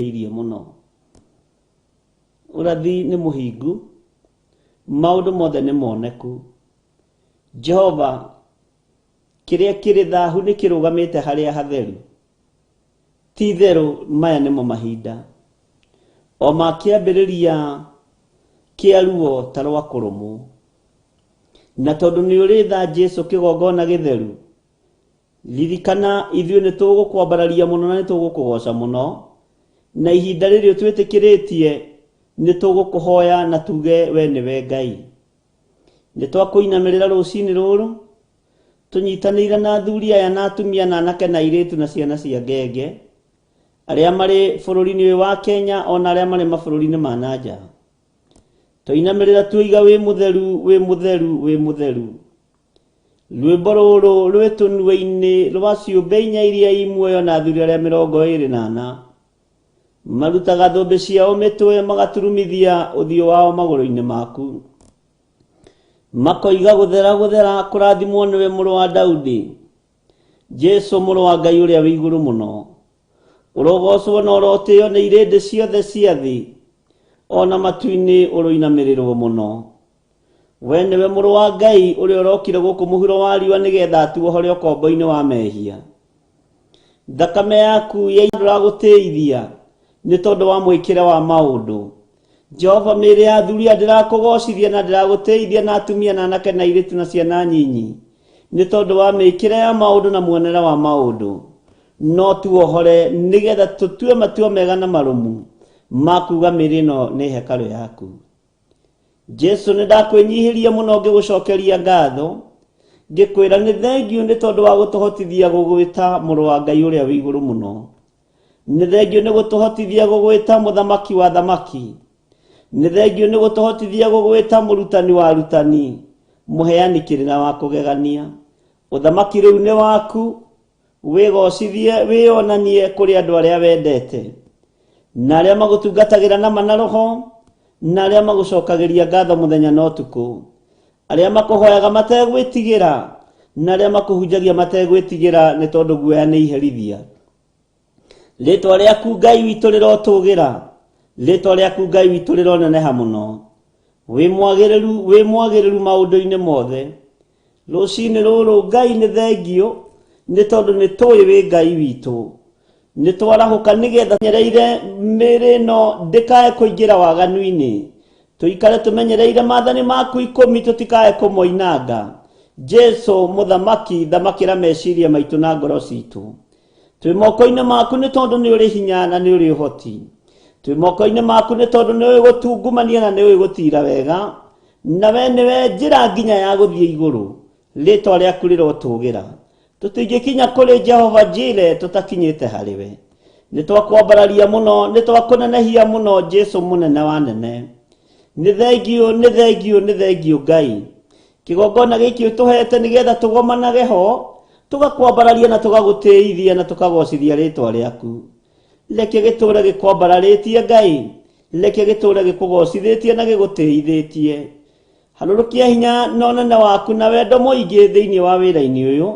irie muno urathi ni muhingu maundu mothe ni moneku Jehova kiria kiri thahu ni kirugamite haria hatheru ti theru maya nimo mahinda o makiambiriria kiaruo tarwa kurumu na tondu ni uri tha Jesu kigongona githeru lirikana ithuĩ nĩ tũgũkwambararia mũno na nĩ tũgũkũgoca mũno na ihinda rĩrĩ twĩtĩkĩrĩtie nĩ tũgũkũhoya na tuge we nĩwe Ngai nĩ twakũinamĩrĩra rũcinĩ rũrũ tũnyitanĩire na athuri aya na atumia na anake na airĩtu na ciana cia ngenge arĩa marĩ bũrũri-inĩ ũyũ wa Kenya ona arĩa marĩ mabũrũri-inĩ ma nanja tũinamĩrĩra tuiga wĩ mũtheru wĩ mũtheru wĩ mũtheru Rwĩmbo rũrũ rwĩtũnua-inĩ rwa ciũmbe inya iria imuoyo na athuri arĩa 24 marutaga thũmbĩ ciao mĩtwe magaturumithia ũthiũ wao magũrũ-inĩ maku makoiga gũthera gũthera kũrathimwo nĩwe mũrũ wa Daudi Jesu mũrũ wa Ngai ũrĩa wĩ igũrũ mũno ũrogocwo na ũrotĩo nĩ irĩndĩ ciothe cia thĩ ona matu-inĩ ũrũinamĩrĩrwo mũno we nĩwe mũrũ wa Ngai ũrĩa ũrokire gũkũ mũhuro wa riũa nĩgetha atuohore ũkombo-inĩ wa mehia thakame yaku ndũragũteithia nĩ tondũ wa mwĩkĩre wa maũndũ Jehova mĩĩrĩ ya athuri ndĩrakũgocithia na ndĩragũteithia na atumia na anake na airĩtu na ciana nyinyi nĩ tondũ wa mĩĩkĩre ya maũndũ na muonere wa maũndũ no tuohore nĩgetha tũtue matua mega na marũmu makuga mĩĩrĩ ĩno nĩ hekarũ yaku Jesu nĩ ndakwĩnyihĩria mũno ngĩgũcokeria ngatho ngĩkwĩra nĩ thengiũ nĩ tondũ wa gũtũhotithia gũgwĩta mũrũ wa Ngai ũrĩa wĩ igũrũ mũno nĩ thengiũ nĩ gũtũhotithia gũgwĩta mũthamaki wa thamaki nĩ thengiũ nĩ gũtũhotithia gũgwĩta mũrutani wa arutani mũheani kĩrĩra wa kũgegania ũthamaki rĩu nĩ waku wĩgocithie wĩonanie kũrĩ andũ arĩa wendete na arĩa magũtungatagĩra na ma na roho na arĩa magũcokagĩria ngatho mũthenya na ũtukũ arĩa makũhoyaga mategwĩtigĩra na arĩa makũhunjagia mategwĩtigĩra nĩ tondũ guoya nĩ iherithia rĩtwa rĩaku Ngai witũ rĩrotũgĩra rĩtwa rĩaku Ngai witũ rĩroneneha mũno wĩ mwagĩrĩru maũndũ-inĩ mothe rũcinĩ rũrũ Ngai nĩ thengio nĩ tondũ nĩ tũĩ wĩ Ngai witũ nĩ twarahũka nĩgetha nyereire mĩĩrĩ ĩno ndĩkae kũingĩra waganu-inĩ tũikare tũmenyereire maathani maku 10 tũtikae kũmoinanga Jesu mũthamaki thamakĩra meciria maitũ na ngoro citũ twĩ moko-inĩ maku nĩ tondũ nĩ ũrĩ hinya na nĩ ũrĩ ũhoti twĩ moko-inĩ maku nĩ tondũ nĩ ũĩ gũtungumania na nĩ ũĩ gũtira wega na we nĩwe njĩra nginya ya gũthiĩ igũrũ rĩtwa rĩaku rĩrotũgĩra tũtingĩkinya kũrĩ Jehova Jire tũtakinyĩte harĩ we nĩ twakwambararia mũno nĩ twakũnenehia mũno Jesu mũnene wa nene nĩ thengiũ Ngai kĩgongona gĩkĩ ũtũhete nĩgetha tũgomanage ho tugakwambararia na tugagũteithia na tukagocithia rĩtwa rĩaku reke gĩtũre gĩkwambararĩtie Ngai reke gĩtũre gĩkũgocithĩtie na gĩgũteithĩtie harũrũkia hinya na ũnene waku na wendo mũingĩ thĩinĩ wa wĩra-inĩ ũyũ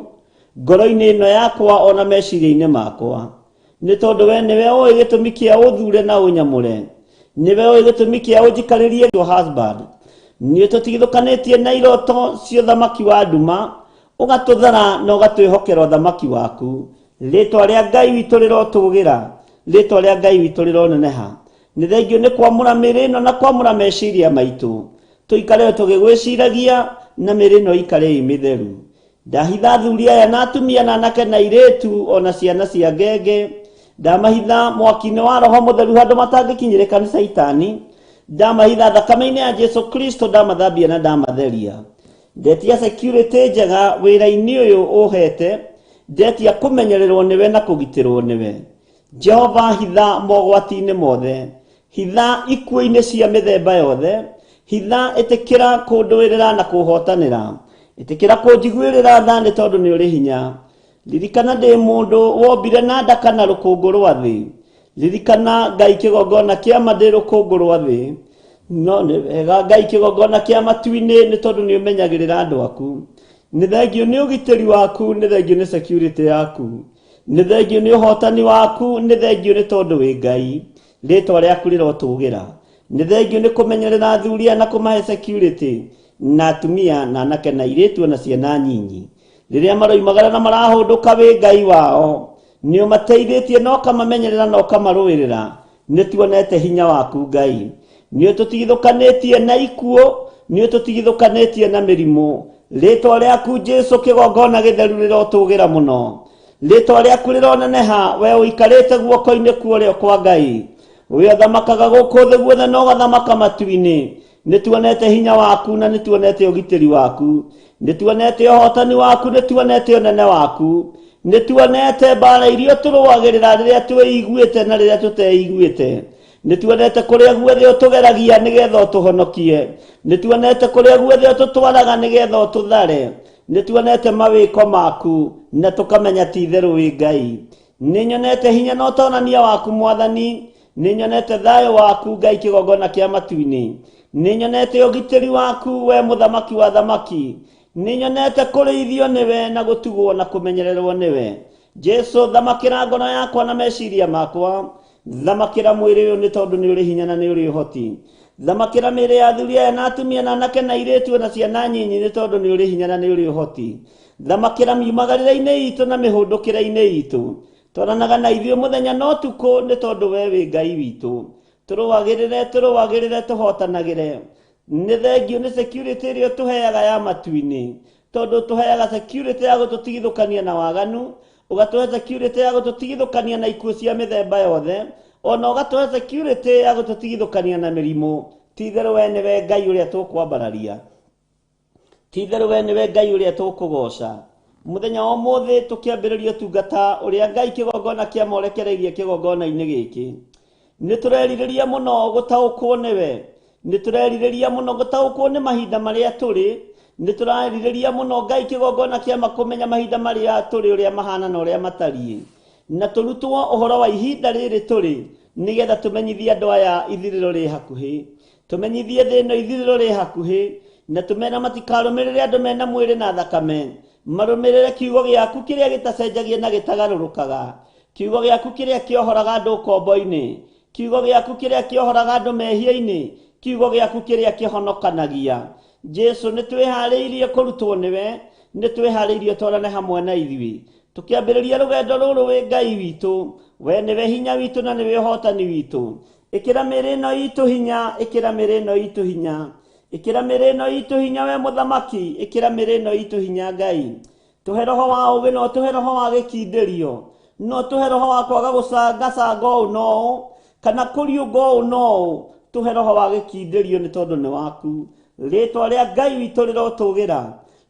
ngoro-inĩ ĩno yakwa ona meciria-inĩ makwa nĩ tondũ we nĩwe ũĩ gĩtũmi kĩa ũthure na ũnyamũre nĩwe ũĩ gĩtũmi kĩa ũnjikarĩrie your husband nĩ tũtigithũkanĩtie na iroto cia ũthamaki wa nduma ũgatũthara na ũgatwĩhokera ũthamaki waku rĩtwa rĩa Ngai witũ rĩrotũgĩra rĩtwa rĩa Ngai witũ rĩroneneha nĩ thengio nĩ kwamũra mĩĩrĩ ĩno na kwamũra meciria maitũ tũikare tũgĩgwĩciragia na mĩĩrĩ ĩno ikare ĩ mĩtheru ndahitha athuri aya na atumia na anake na airĩtu ona ciana cia ngenge ndamahitha mwaki-inĩ wa roho mũtheru handũ matangĩkinyĩrĩka nĩ Saitani ndamahitha thakame-inĩ ya Jesu Kristo ndamathambia na ndamatheria ndetia security njega wĩra-inĩ ũyũ ũhete ndetia kũmenyererwo nĩwe na kũgitĩrwo nĩwe Jehova hitha mogwati-inĩ mothe hitha ikuũ-inĩ cia mĩthemba yothe hitha ĩtĩkĩra kũndũĩrĩra na kũhotanĩra ĩtĩkĩra kũnjiguĩrĩra tha nĩ tondũ nĩ ũrĩ hinya ririkana ndĩ mũndũ wombire na ndaka na rũkũngũ rwa thĩ ririkana Ngai kĩgongona kĩa ma ndĩ rũkũngũ rwa thĩ no nĩ wega Ngai kĩgongona kĩa matu-inĩ nĩ tondũ nĩ ũmenyagĩrĩra andũ aku nĩ thengio nĩ ũgitĩri waku nĩ thengio nĩ security yaku nĩ thengio nĩ ũhotani waku nĩ thengio nĩ tondũ wĩ Ngai rĩtwa rĩaku rĩrotũgĩra. Nĩ thengio nĩ kũmenyerera athuri na kũmahe security na atumia na anake na airĩtu na ciana nyinyi. Rĩrĩa maroimagara na marahũndũka wĩ Ngai wao, nĩ ũmateithĩtie na ũkamamenyerera na ũkamarũĩrĩra. Nĩ tuonete hinya waku Ngai. Nĩ ũtũtigithũkanĩtie na ikuũ, nĩ ũtũtigithũkanĩtie na mĩrimũ. Rĩtwa rĩaku Jesũ kĩgongona gĩtheru rĩrotũgĩra mũno. Rĩtwa rĩaku rĩroneneha, we ũikarĩte guoko-inĩ kuorĩo kwa Ngai. We ũthamakaga gũkũ thĩ guothe na ũgathamaka matu-inĩ. Nĩ tuonete hinya waku na nĩ tuonete ũgitĩri waku. Nĩ tuonete ũhotani waku, nĩ tuonete ũnene waku. Nĩ tuonete mbara iria tũrũagĩrĩra rĩrĩa twĩiguĩte na rĩrĩa tũteiguĩte. Nĩ tuonete kũrĩa guothe ũtũgeragia nĩgetha ũtũhonokie. Nĩ tuonete kũrĩa guothe ũtũtwaraga nĩgetha ũtũthare. Nĩ tuonete mawĩko maku na tũkamenya ti itherũ wĩ Ngai. Nĩ nyonete hinya na ũtonania waku Mwathani. Nĩ nyonete thayũ waku Ngai kĩgongona kĩa matu-inĩ. Nĩ nyonete ũgitĩri waku we mũthamaki wa thamaki. Nĩ nyonete kũrĩithio nĩwe na gũtugwo na kũmenyererwo nĩwe. Jesũ, thamakĩra ngoro yakwa na meciria makwa. Thamakĩra mwĩrĩ ũyũ nĩ tondũ nĩ ũrĩ hinya na nĩ ũrĩ ũhoti. Thamakĩra mĩĩrĩ ya athuri aya na atumia na anake na airĩtu na ciana nyinyi nĩ tondũ nĩ ũrĩ hinya na nĩ ũrĩ ũhoti. Thamakĩra miumagarĩre-inĩ itũ na mĩhũndũkĩre-inĩ itũ. Twaranaga na ithuĩ mũthenya na ũtukũ nĩ tondũ we wĩ Ngai witũ. Tũrũagĩrĩre tũhotanagĩre. Nĩ thengio nĩ security ĩrĩa ũtũheaga ya matu-inĩ, tondũ ũtũheaga security ya gũtũtigithũkania na waganu, ũgatũhe security ya gũtũtigithũkania na ikuũ cia mĩthemba yothe, ona ũgatũhe security ya gũtũtigithũkania na mĩrimũ. Ti itherũ we nĩwe Ngai ũrĩa tũkwambararia. Ti itherũ we nĩwe Ngai ũrĩa tũkũgoca. Mũthenya wa ũmũthĩ tũkĩambĩrĩria ũtungata ũrĩa Ngai kĩgongona kĩamorekereirie kĩgongona-inĩ gĩkĩ. Nĩ tũrerirĩria mũno gũtaũkwo nĩwe. Nĩ tũrerirĩria mũno gũtaũkwo nĩ mahinda marĩa tũrĩ. Nĩ tũrerirĩria mũno Ngai kĩgongona kĩama kũmenya mahinda marĩa tũrĩ ũrĩa mahana na ũrĩa matariĩ. Na tũrutwo ũhoro wa ihinda rĩrĩ tũrĩ nĩgetha tũmenyithie andũ aya ithirĩro rĩ hakuhĩ. Tũmenyithie thĩ ĩno ithirĩro rĩ hakuhĩ, na tũmena matikarũmĩrĩre andũ mena mwĩrĩ na thakame. Marũmĩrĩre kiugo gĩaku kĩrĩa gĩtacenjagia na gĩtagarũrũkaga. Kiugo gĩaku kĩrĩa kĩohoraga andũ ũkombo-inĩ. Kiugo gĩaku kĩrĩa kĩohoraga andũ mehia-inĩ. Kiugo gĩaku kĩrĩa kĩhonokanagia. Jesũ, nĩ twĩharĩirie kũrutwo nĩwe. Nĩ twĩharĩirie twarane hamwe na ithuĩ. Tũkĩambĩrĩria rũgendo rũrũ wĩ Ngai witũ. We nĩwe hinya witũ na nĩwe ũhotani witũ. Ĩkĩra mĩĩrĩ ĩno itũ hinya. Ĩkĩra mĩĩrĩ ĩno itũ hinya. Ĩkĩra mĩĩrĩ ĩno itũ hinya we mũthamaki. Ĩkĩra mĩĩrĩ ĩno itũ hinya Ngai. Tũhe roho wa ũũgĩ no tũhe roho wa gĩkindĩrio. No tũhe roho wa kwaga gũcangacanga ũũ no, kana kũriũnga ũũ no. Tũhe roho wa gĩkindĩrio nĩ tondũ nĩ waku. Rĩtwa rĩa Ngai witũ rĩrotũgĩra.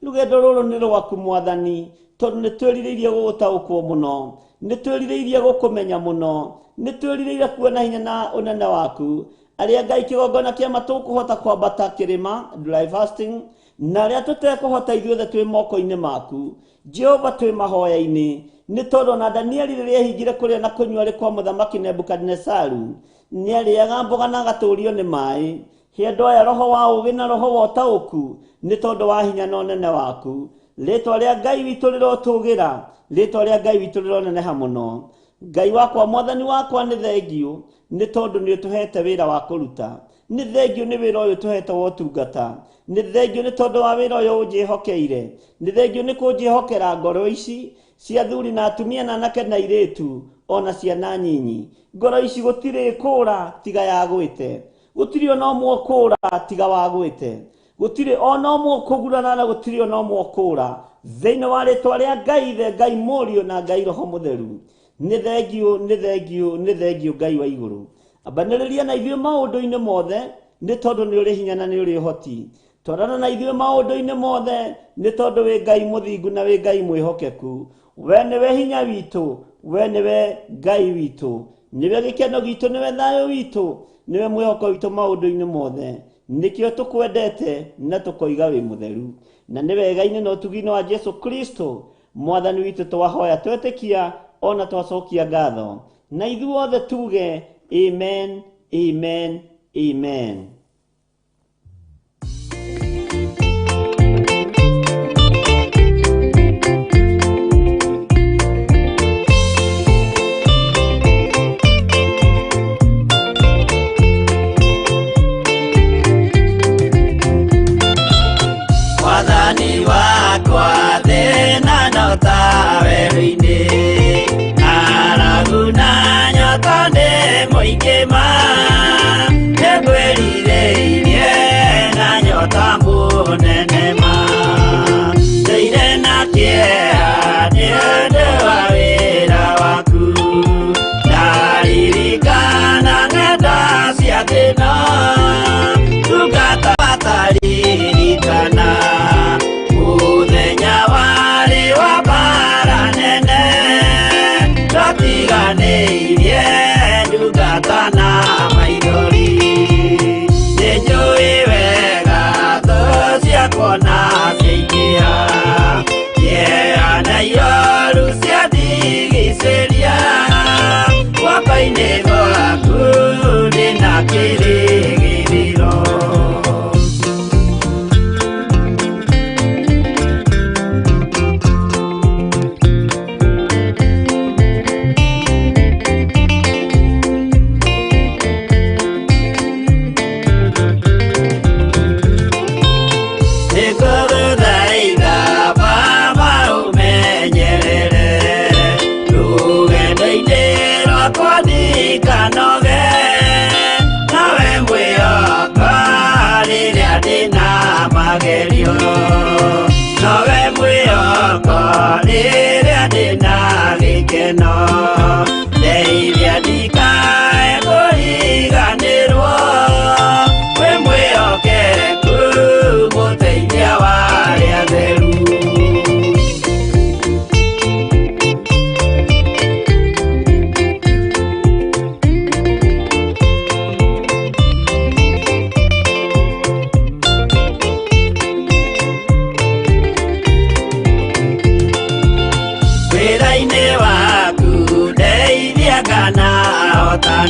Rũgendo rũrũ nĩ rwaku Mwathani, tondũ nĩ twĩrirĩirie gũgũtaũkwo mũno. Nĩ twĩrirĩirie gũkũmenya mũno. Nĩ twĩrirĩirie kuona hinya na ũnene waku. Arĩa Ngai kĩgongona kĩama tũkũhota kwambata kĩrĩma, dry fasting, na arĩa tũtekũhota ithuothe twĩ moko-inĩ maku. Jehova, twĩ mahoya-inĩ. Nĩ tondũ na Danieli rĩrĩa ehingire kũrĩa na kũnyua arĩ kwa mũthamaki Nebukadinezaru, nĩ arĩaga mboga na agatũũrio nĩ maaĩ. He andũ aya roho wa ũũgĩ na roho wa ũtaũku, nĩ tondũ wa hinya na ũnene waku. Rĩtwa rĩa Ngai witũ rĩrotũgĩra. Rĩtwa rĩa Ngai witũ rĩroneneha mũno. Ngai wakwa, Mwathani wakwa, nĩ thengio nĩ tondũ nĩ ũtũhete wĩra wa kũruta. Nĩ thengio nĩ wĩra ũyũ ũtũhete wa ũtungata. Nĩ thengio nĩ tondũ wa wĩra ũyũ ũnjĩhokeire. Nĩ thengio nĩ kũnjĩhokera ngoro ici cia athuri na atumia na anake na airĩtu ona ciana nyinyi. Ngoro ici gũtirĩ kũũra tiga yagwĩte. Gũtirĩ ona ũmwe ũkũũra tiga wagwĩte. Gũtirĩ ona ũmwe ũkũgurara na gũtirĩ ona ũmwe ũkũũra. Thĩinĩ wa rĩtwa rĩa Ngai Ithe, Ngai Mũriũ na Ngai Roho Mũtheru. Nĩ thengio, nĩ thengio, nĩ thengio Ngai wa igũrũ. Ambanĩrĩria na ithuĩ maũndũ-inĩ mothe nĩ tondũ nĩ ũrĩ hinya na nĩ ũrĩ ũhoti. Twarana na ithuĩ maũndũ-inĩ mothe nĩ tondũ wĩ Ngai mũthingu na wĩ Ngai mwĩhokeku. We nĩwe hinya witũ. We nĩwe Ngai witũ. Nĩwe gĩkeno gitũ, nĩwe thayũ witũ. Nĩwe mwĩhoko witũ maũndũ-inĩ mothe. Nĩkĩo tũkwendete na tũkoiga wĩ mũtheru. Na nĩ wega-inĩ na ũtugi-inĩ wa Jesũ Kristo Mwathani witũ twahoya twetĩkia ona twacokia ngatho. Na ithuothe tuge amen, amen, amen.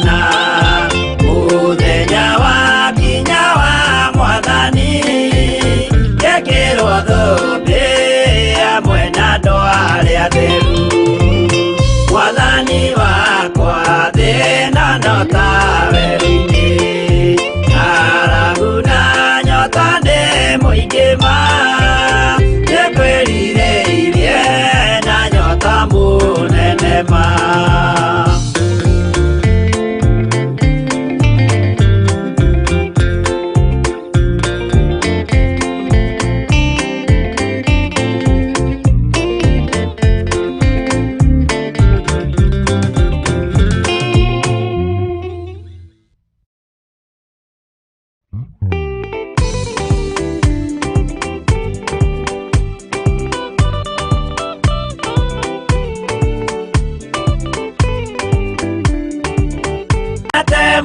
mwana muthenya wa kinya wa mwathani gekirwo thũmbĩ hamwe na andũ arĩa atheru mwathani wakwa thĩna no tawe wiki arabu na nyota nĩ mũingĩ ma nĩkwĩrirĩirie na nyota mũnene ma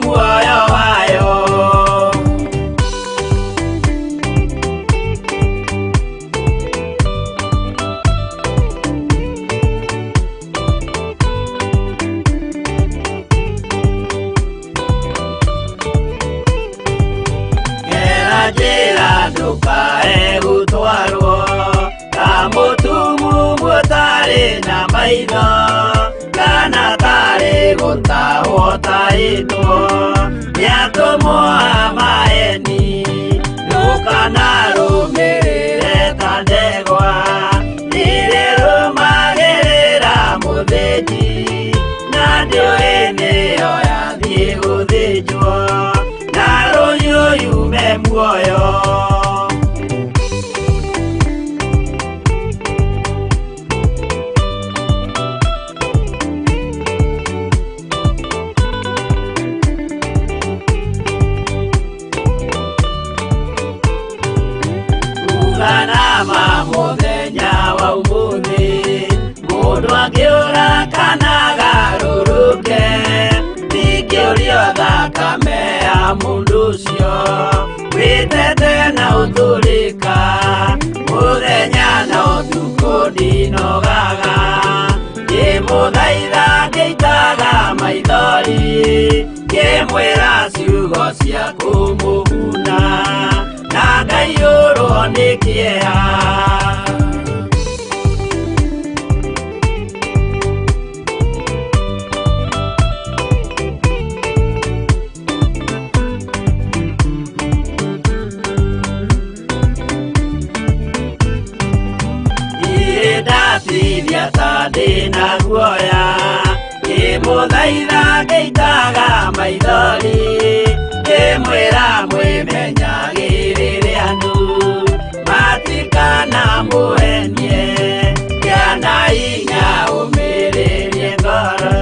muoyo wayo gera njĩra ndũkae gũtwarwo ta mũtumu mũtarĩ na maitho kana tarĩ gũtahwo tahĩtwo nĩatũmwo amaeni ndũkana rũmĩrĩre ta ndegwa nĩrĩ rũmagĩrĩra mũthĩnji na ndĩũĩ nĩyo yathiĩ gũthĩnjwo na rũhiũ yume muoyo muthenya wa umuthi mundu angiura kana garũrũke ndingĩũrio thakame ya mundu ũcio wĩtete na ũthũrĩka muthenya na ũtukũ ndinogaga ngĩmũthaitha ngĩitaga maithori ngĩmwĩra ciugo cia kũmũguna na ngaiyũrwo nĩ kĩeha ndatithia ta ndĩna guoya ngĩmũthaitha ngĩitaga maithori ngĩmwĩra mwĩmenyagĩrĩre andũ matikana mũhenie kĩana hinya ũmĩrĩrie ngoro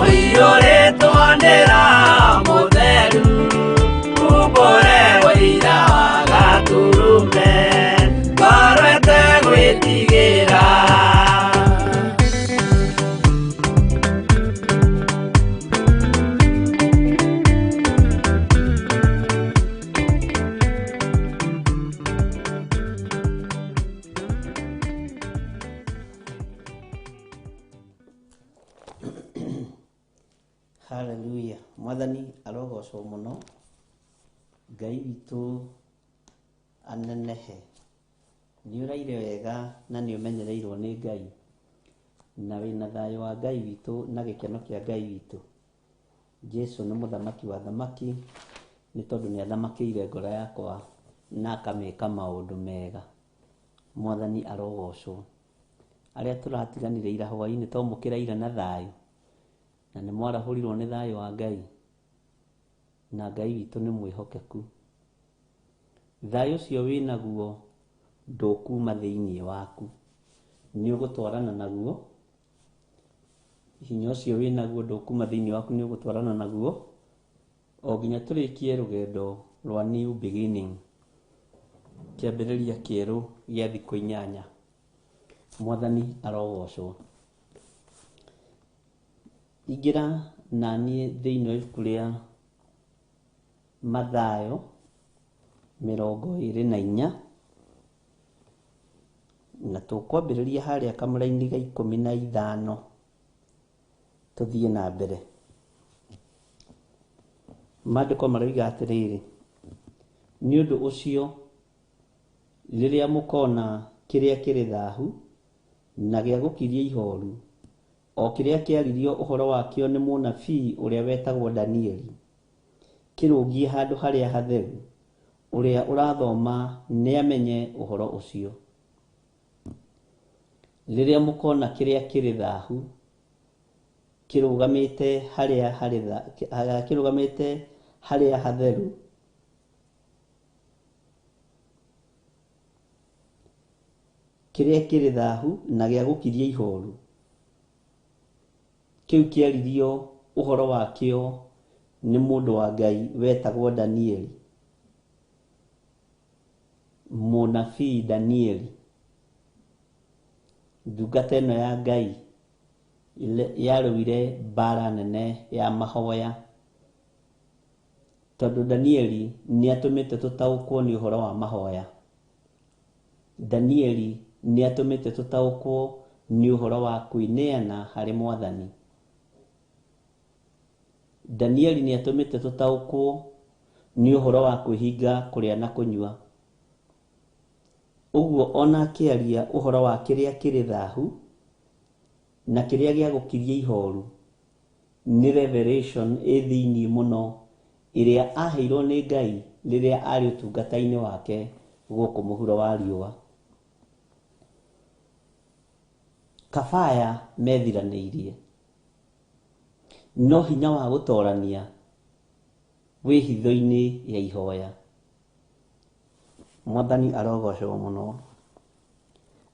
ũiyũrĩtwo nĩ Roho Mũtheru umbũre ũira wa gatũrũme ngoro ĩtegwĩtigĩra Hallelujah. Mwathani arogocwo muno Ngai witũ anenehe nĩ ũraire wega na nĩ ũmenyereirwo nĩ Ngai na wĩna thayũ wa Ngai witũ na gĩkeno kĩa Ngai witũ. Jesu nĩ mũthamaki wa thamaki nĩ tondũ nĩ athamakĩire ngoro yakwa na akamĩka maũndũ mega. Mwathani arogocwo. Arĩa tũratiganire ira hwaĩ-inĩ twamũkĩra ira na thayũ na nĩ mwarahũrirwo nĩ thayũ wa Ngai na Ngai witũ nĩ mwĩhokeku. Thayũ ũcio wĩnaguo ndũkuma thĩinĩ waku, nĩ ũgũtwarana naguo. Hinya ũcio wĩnaguo ndũkuma thĩinĩ waku, nĩ ũgũtwarana naguo o nginya tũrĩkie rũgendo rwa new beginning, kĩambĩrĩria kĩerũ gĩa thikũ 8. Mwathani arogocwo. Ingĩra na niĩ thĩinĩ wa ibuku rĩa Mathayo 24 na tũkwambĩrĩria harĩa kamũra-inĩ ga 15 tũthiĩ na mbere. Maandĩko maroiga atĩrĩrĩ, nĩ ũndũ ũcio rĩrĩa mũkona kĩrĩa kĩrĩ thaahu na gĩa gũkiria ihooru, o kĩrĩa kĩaririo ũhoro wakĩo nĩ mũnabii ũrĩa wetagwo Danieli, kĩrũngie handũ harĩa hatheru, ũrĩa ũrathoma nĩamenye ũhoro ũcio. Rĩrĩa mũkona kĩrĩa kĩrĩ thaahu kĩrũgamĩte harĩa hatheru, kĩrĩa kĩrĩ thaahu na gĩa gũkiria ihooru, kĩu kĩaririo ũhoro wakĩo nĩ mũndũ wa Ngai wetagwo Danieli, mũnabii Danieli, ndungata ĩno ya Ngai yarũire mbara nene ya Mahoya, tondũ Danieli nĩatũmĩte tũtaũkwo nĩ ũhoro wa mahoya. Danieli nĩatũmĩte tũtaũkwo nĩ ũhoro wa kwĩneana harĩ Mwathani. Danieli nĩatũmĩte tũtaũkwo nĩ ũhoro wa kwĩhinga kũrĩa na kũnyua. Ũguo ona akĩaria ũhoro wa kĩrĩa kĩrĩ thaahu na kĩrĩa gĩa gũkiria ihooru, nĩ revelation thĩinĩ mũno ĩrĩa aheirwo nĩ Ngai rĩrĩa arĩ ũtungata-inĩ wake gũkũ mũhuro wa riũa. Kabaya methiranĩirie, no hinya wa gũtoorania wĩ hitho-inĩ ya ihoya. Mwathani arogocwo mũno.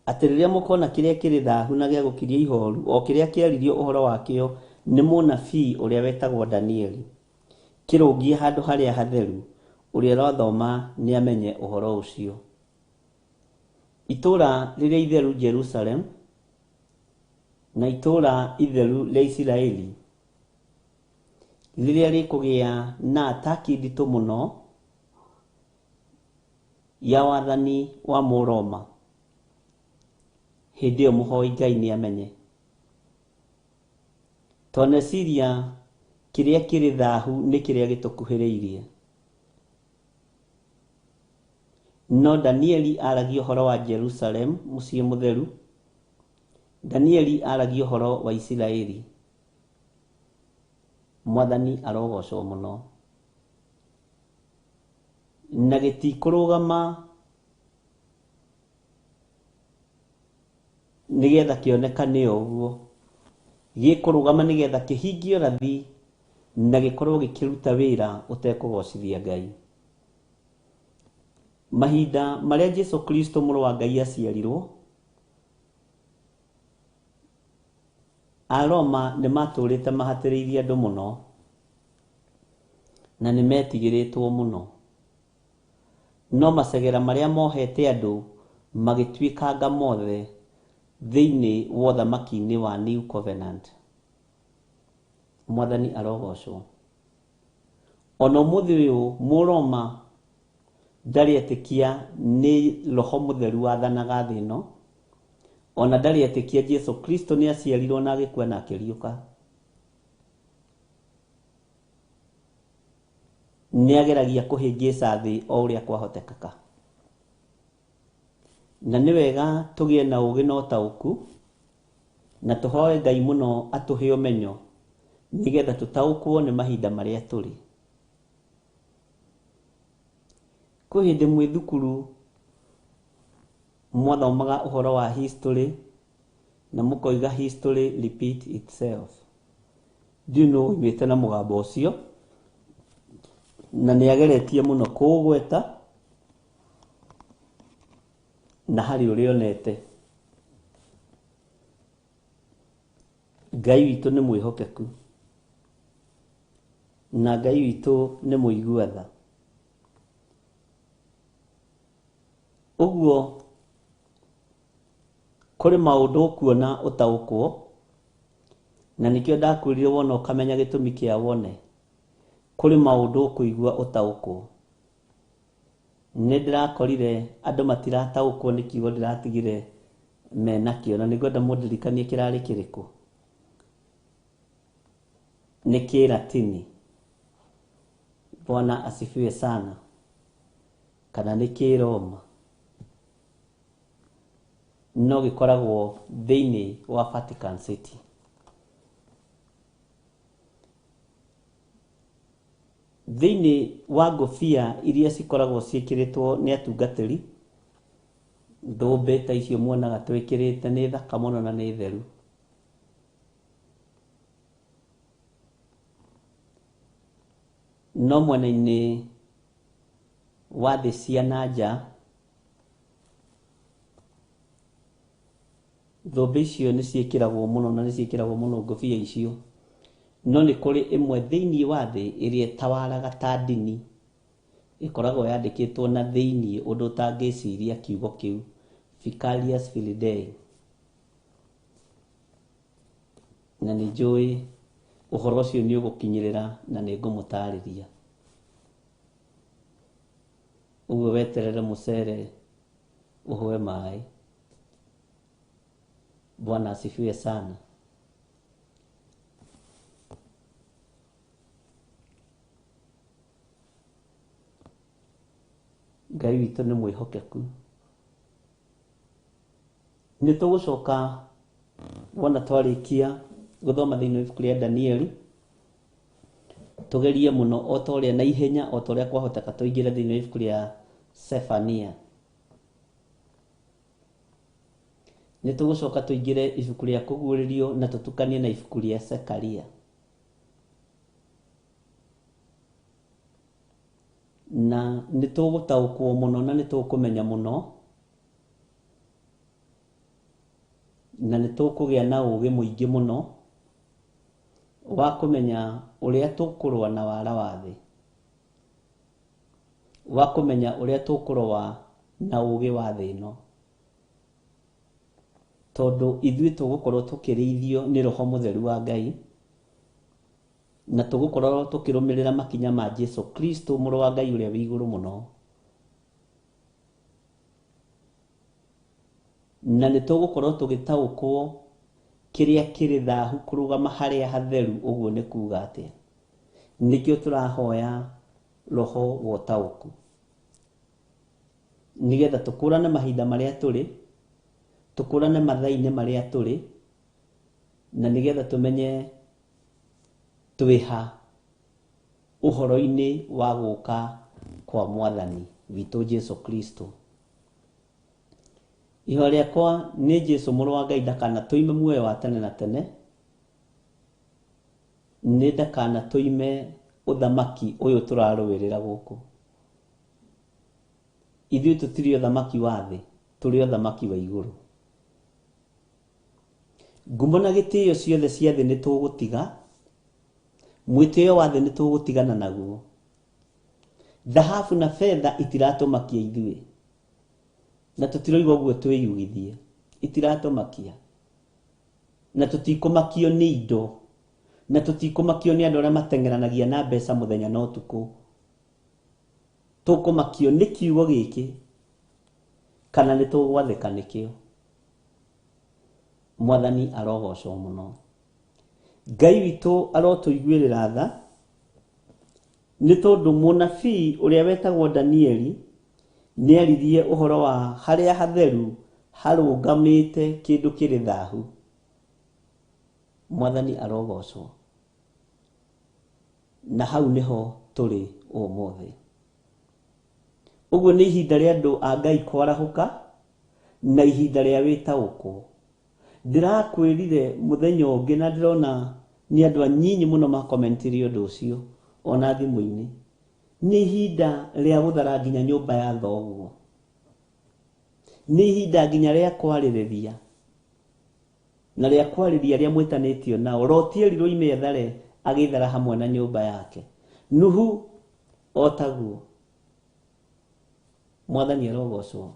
Atĩ rĩrĩa mũkona kĩrĩa kĩrĩ thaahu na gĩa gũkiria ihooru, o kĩrĩa kĩaririo ũhoro wakĩo nĩ mũnabii ũrĩa wetagwo Danieli, kĩrũngie handũ harĩa hatheru, ũrĩa ũrathoma nĩamenye ũhoro ũcio. Itũũra rĩrĩa itheru Jerusalem na itũũra itheru rĩa Isiraeli rĩrĩa rĩkũgĩa na ataki nditũ mũno ya wathani wa Mũroma, hĩndĩ ĩyo mũhoi Ngai nĩamenye. Toneciria kĩrĩa kĩrĩ thaahu nĩ kĩrĩa gĩtũkuhĩrĩirie. No Danieli aragia ũhoro wa Jerusalem, mũciĩ mũtheru. Danieli aragia ũhoro wa Isiraeli. Mwathani arogocwo mũno. Na gĩtikũrũgama nĩgetha kĩonekane ũguo, gĩkũrũgama nĩgetha kĩhingie ũrathi na gĩkorwo gĩkĩruta wĩra ũtekũgocithia Ngai. Mahinda marĩa Jesũ Kristo mũrũ wa Ngai aciarirwo, Aroma nĩmatũrĩte mahatĩrĩirie andũ mũno na nĩmetigĩrĩtwo mũno. No macegera marĩa mohete andũ magĩtuĩkanga mothe thĩinĩ wa ũthamaki-inĩ wa New Covenant. Mwathani arogocwo. Ona ũmũthĩ ũyũ Mũroma ndarĩ etĩkia nĩ Roho Mũtheru wathanaga thĩ ĩno, ona ndarĩ etĩkia Jesũ Kristo nĩ aciarirwo na agĩkua na akĩriũka. Nĩageragia kũhĩngĩca thĩ o ũrĩa kwahotekeka. Na nĩ wega tũgĩe na ũũgĩ na ũtaũku, na tũhoe Ngai mũno atũhe ũmenyo nĩgetha tũtaũkwo nĩ mahinda marĩa tũrĩ. Kwĩ hĩndĩ mwĩ thukuru mwathomaga ũhoro wa history na mũkoiga history repeat itself. Ndiũ nũ ũimĩte na mũgambo ũcio na nĩageretie mũno kũũgweta na harĩ ũrĩa onete. Ngai witũ nĩ mwĩhokeku na Ngai witũ nĩ mũigua tha. Ũguo kũrĩ maũndũ ũkuona ũtaũkwo, na nĩkĩo ndakwĩrire wona ũkamenya gĩtũmi kĩa wone. Kũrĩ maũndũ ũkũigua ũtaũkwo. Nĩndĩrakorire andũ matirataũkwo nĩ kiugo ndĩratigire menakĩo, na nĩngwenda mũndirikanie kĩrarĩ kĩrĩkũ. Nĩ Kĩlatini. Bwana asifiwe sana. Kana nĩ kĩroma no gĩkoragwo thĩinĩ wa Vatican City. Thĩinĩ wa ngũbia iria cikoragwo ciĩkĩrĩtwo nĩ atungatĩri, thũmbĩ ta icio muonaga twĩkĩrĩte nĩ thaka mũno na nĩ theru. No mwena-inĩ wa thĩ cia na nja, thũmbĩ icio nĩ ciĩkĩragwo mũno na nĩ ciĩkĩragwo mũno ngũbia icio. No nĩ kũrĩ ĩmwe thĩinĩ wa thĩ ĩrĩa ĩtawaraga ta ndini, ĩkoragwo yandĩkĩtwo na thĩinĩ ũndũ ũtangĩciria kiugo kĩu, Vicarious Filidae. Na nĩ njũĩ ũhoro ũcio nĩ ũgũkinyĩrĩra na nĩ ngũmũtarĩria. Ũguo weterere mũcere ũhũe maĩ. Bwana asifiwe sana. Ngai witũ nĩ mwĩhokeku. Nĩ tũgũcoka wona twarĩkia gũthoma thĩinĩ wa ibuku rĩa Danieli, tũgerie mũno o ta ũrĩa na ihenya o ta ũrĩa kwahoteka tũingĩre thĩinĩ wa ibuku rĩa Sefania. Nĩ tũgũcoka tũingĩre ibuku rĩa kũguũrĩrio na tũtukanie na ibuku rĩa Zekaria. Na nĩ tũgũtaũkwo mũno na nĩ tũkũmenya mũno na nĩ tũkũgĩa na ũũgĩ mũingĩ mũno wa kũmenya ũrĩa tũkũrũa na wara wa thĩ, wa kũmenya ũrĩa tũkũrũa na ũũgĩ wa thĩ ĩno, tondũ ithuĩ tũgũkorwo tũkĩrĩithio nĩ Roho Mũtheru wa Ngai na tũgũkorwo tũkĩrũmĩrĩra makinya ma Jesũ Kristo mũrũ wa Ngai ũrĩa wĩ igũrũ mũno. Na nĩ tũgũkorwo tũgĩtaũkwo kĩrĩa kĩrĩ thaahu kũrũgama harĩa hatheru, ũguo nĩ kuuga atĩa. Nĩkĩo tũrahoya Roho wa ũtaũku, nĩgetha tũkũrane mahinda marĩa tũrĩ, tũkũrane mathaa-inĩ marĩa tũrĩ, na nĩgetha tũmenye twĩha ũhoro-inĩ wa gũka kwa Mwathani witũ Jesũ Kristo. Ihoya rĩakwa nĩ Jesũ mũrũ wa Ngai ndakana tũime muoyo wa tene na tene, nĩ ndakana tũime ũthamaki ũyũ tũrarũĩrĩra gũkũ. Ithuĩ tũtirĩ ũthamaki wa thĩ, tũrĩ ũthamaki wa igũrũ. Ngumo na gĩtĩo ciothe cia thĩ nĩ tũgũtiga, mwĩtĩo wa thĩ nĩ tũgũtigana naguo. Thahabu na fedha itiratũmakia ithuĩ, na tũtiroiga ũguo twĩyugithie, itiratũmakia. Na tũtikũmakio nĩ indo, na tũtikũmakio nĩ andũ arĩa mateng'eranagia na mbeca mũthenya na ũtukũ. Tũkũmakio nĩ kiugo gĩkĩ, kana nĩ tũgwathĩka nĩkĩo. Mwathani arogocwo mũno. Ngai witũ arotũiguĩrĩra tha, nĩ tondũ mũnabii ũrĩa wetagwo Danieli nĩ aririe ũhoro wa harĩa hatheru harũngamĩte kĩndũ kĩrĩ thaahu. Mwathani arogocwo. Na hau nĩho tũrĩ ũmũthĩ. Ũguo nĩ ihinda rĩa andũ a Ngai kwarahũka na ihinda rĩa wĩtaũkwo. Ndĩrakwĩrire mũthenya ũngĩ na ndĩrona nĩ andũ anyinyi mũno makomentirie ũndũ ũcio ona thimũ-inĩ. Nĩ ihinda rĩa gũthara nginya nyũmba ya thoguo. Nĩ ihinda nginya rĩa kwarĩrĩria na rĩa kwarĩria arĩa mwĩtanĩtio nao. Rotieri roime ethare agĩthara hamwe na nyũmba yake. Nuhu o taguo. Mwathani arogocwo.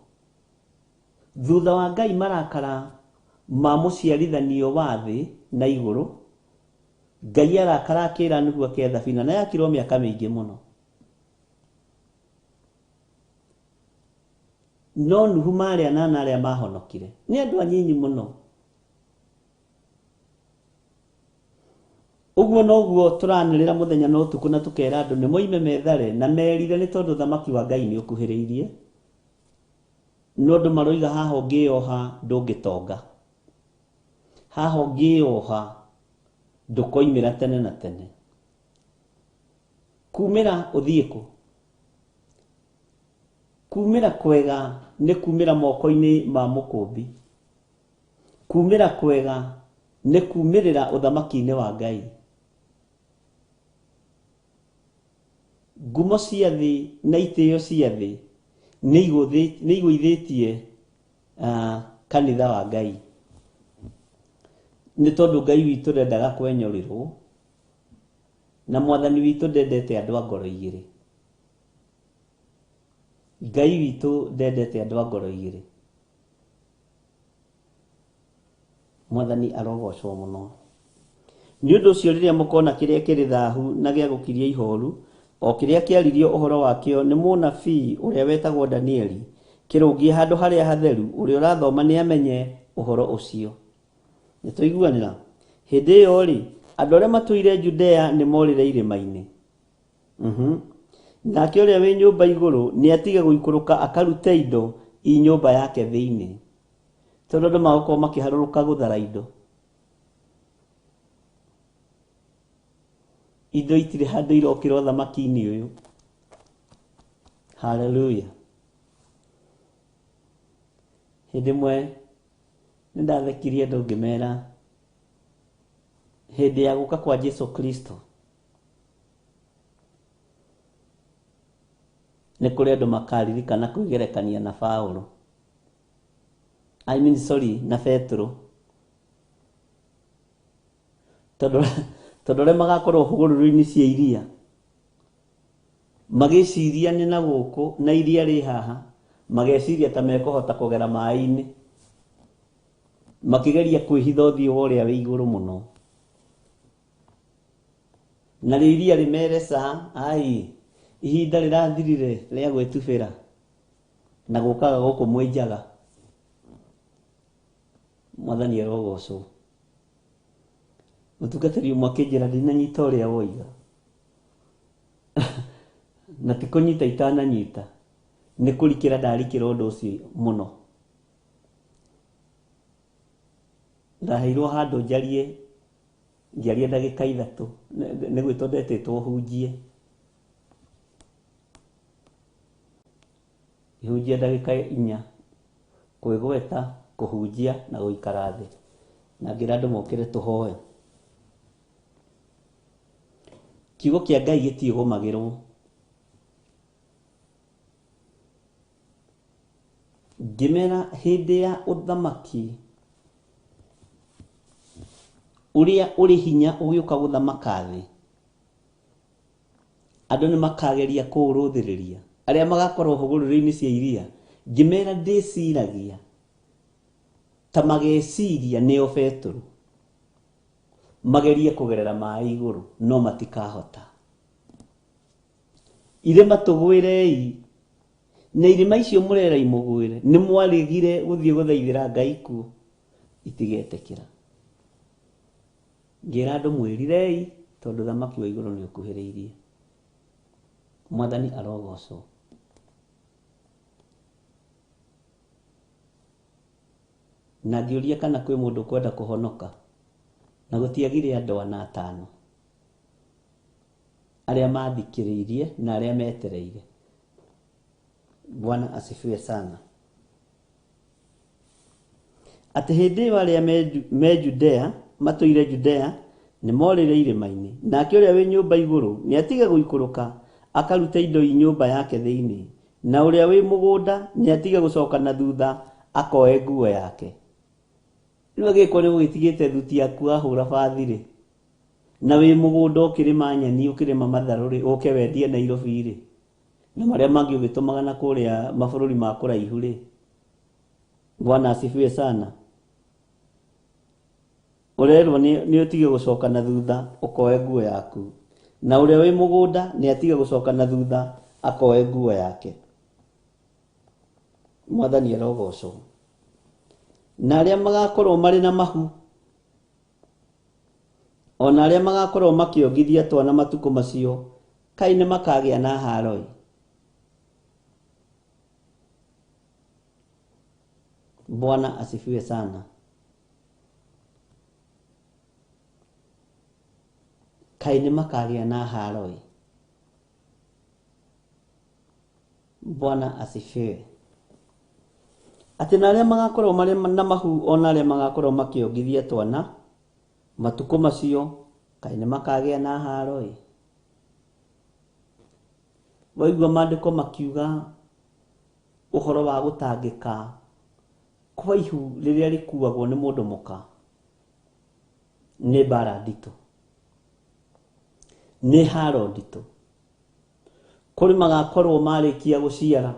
Thutha wa Ngai marakara ma mũciarithanio wa thĩ na igũrũ, Ngai arakara akĩra Nuhu ake thabina, na yakirwo mĩaka mĩingĩ mũno. No Nuhu marĩa na arĩa mahonokire nĩ andũ anyinyi mũno. Uguo noguo turanirira muthenya no tuku na tukera andu ni moime methare na merire ni tondu thamaki wa Ngai ni ukuhiriirie no ndu maroiga haha ngioha ndungitonga haha ngioha ndukoimira tene na tene kumira uthiiku kumira kwega ni kumira moko-ini ma mukumbi kumira kwega ni kumirira uthamaki-ini wa Ngai ngumo cia thi na itio cia thi ni igwithitie kanitha wa Ngai ni tondu Ngai witu ndendaga kwenyorirwo na mwathani witu ndendete andu a ngoro igiri Ngai witu ndendete andu a ngoro igiri mwathani arogocwo muno ni undu ucio riria mukona kiria kiri thahu na gia gukiria ihoru o kiria kiaririo uhoro wakio ni munabii uria wetagwo Danieli kirungie handu haria hatheru uria urathoma ni amenye uhoro ucio nituiguanira hindi iyo ri andu aria matuire Judea ni morire irima-ini nake uria wi nyumba iguru ni atige guikuruka akarute indo i nyumba yake thiini tondu andu magukorwo makiharuruka guthara indo itire handu irokira thamaki-ini uyu haleluya hindi mwe nindathekirie andu ngimera hindi ya guka kwa Jesu Kristo ni kuri andu makaririkana kwigerekania na Paulo na Petro tondu magakorwo hugururu-ini cia iria magiciria ni na guku na iria ri haha mageciria ta mekuhota kugera mai-ini makigeria kwihitha uthio uria wi iguru muno na iria rimeresa ihinda rirathirire ria gwitubira na gukaga guku mwenjaga mwathani arogocwo mutungatiri umwe akinjira ndinanyita uria woiga na tikunyita itananyita ni kurikira ndarikira undu ucio muno ndaheirwo handu njarie ndagika 3 ni gwitwo ndetetwo hunjie ihunjia ndagika 4 kwigweta kuhunjia na guikara thi na ngira andu mokire tuhoe kiugo kia Ngai gitiigumagirwo ngimera hindi ya uthamaki uria uri hinya ugiuka guthamaka thi andu ni makageria kuuruthiriria aria magakorwo hugururu-ini cia iria ngimera ndiciragia ta mageciria nio Petro magerie kugerera mai iguru no matikahota irima tugwirei na irima icio murera imugwire ni mwarigire guthie guthaithira Ngai ku itigetekira ngira andu mwirirei tondu thamaki wa iguru ni ukuhiriirie mwathani arogocwo na ndiuria kana kwi mundu kwenda kuhonoka na gutiagire andu ana 5 aria mathikiriirie na aria metereire Bwana asifiwe sana ati hindi aria me Judea matuire Judea ni morire irima-ini nake uria wi nyumba iguru ni atige guikuruka akarute indo i nyumba yake thiini na uria wi mugunda ni atige gucoka na thutha akoe nguo yake riu agiko ni gwitigite thuti yaku ahura bathiri na wi mugunda ukirima nyeni ukirima matharu ri uke wendie Nairobi ri na maria mangi ugitumaga na kuria mabururi ma kuraihu ri Bwana asifiwe sana urerwo ni utige gucoka na thutha ukoe nguo yaku na uria wi mugunda ni atige gucoka na thutha akoe nguo yake mwathani arogocwo na aria magakorwo mari na mahu ona arĩa magakorwo makiongithia twana matuko macio kai nĩ makagĩa na haroi. Bwana asifiwe sana. Kai nĩ makagĩa na haroi. Bwana asifiwe. Atĩ na arĩa magakorwo marĩ na mahu ona arĩa magakorwo makiongithia twana matuko macio kai nĩ makagĩa na haroi. Waigua maandĩko makiuga ũhoro wa gũtangĩka kwa ihu rĩrĩa rĩkuagwo nĩ mũndũ mũka nĩ mbara nditũ, nĩ haro nditũ. Kũrĩ magakorwo marĩkia gũciara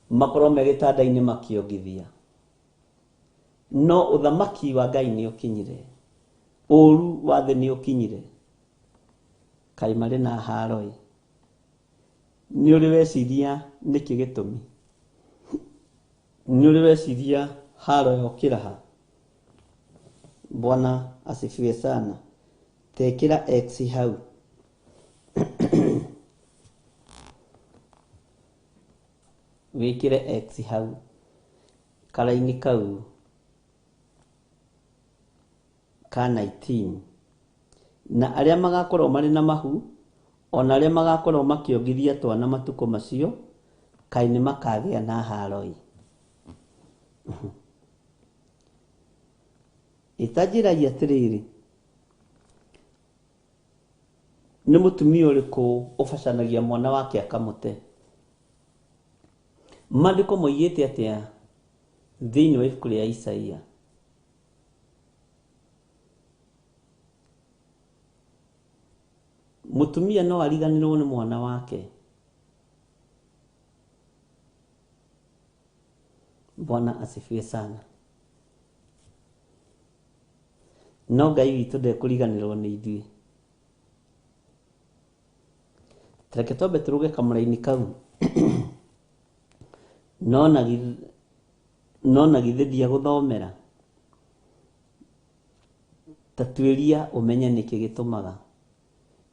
makorwo me gĩtanda-inĩ makiongithia, no ũthamaki wa Ngai nĩ ũkinyire, ũru wa thĩ nĩ ũkinyire, kai marĩ na haroi. Nĩ ũrĩ weciria nĩkĩ gĩtũmi? Nĩ ũrĩ weciria haro yokĩra ha? Bwana asifiwe sana. Tekĩra X hau. Wĩkĩre X hau karaini kau ka 19. Na arĩa magakorwo marĩ na mahu ona arĩa magakorwo makiongithia twana matuko macio kai nĩ makagĩa na haroi. Itanjĩragia atĩrĩrĩ, nĩ mũtumia ũrĩkũ ũbacanagia mwana wake akamũte? Maandĩko moigĩte atĩa thĩinĩ wa ibuku rĩa Isaia? Mũtumia no ariganĩrwo nĩ mwana wake. Bwana asifiwe sana. No Ngai witũ ndekũriganĩrwo nĩ ithuĩ. Reke twambe tũrũge kamũra-inĩ kau. Nona githĩ ndiagũthomera? Ta tuĩria ũmenye nĩkĩ gĩtũmaga.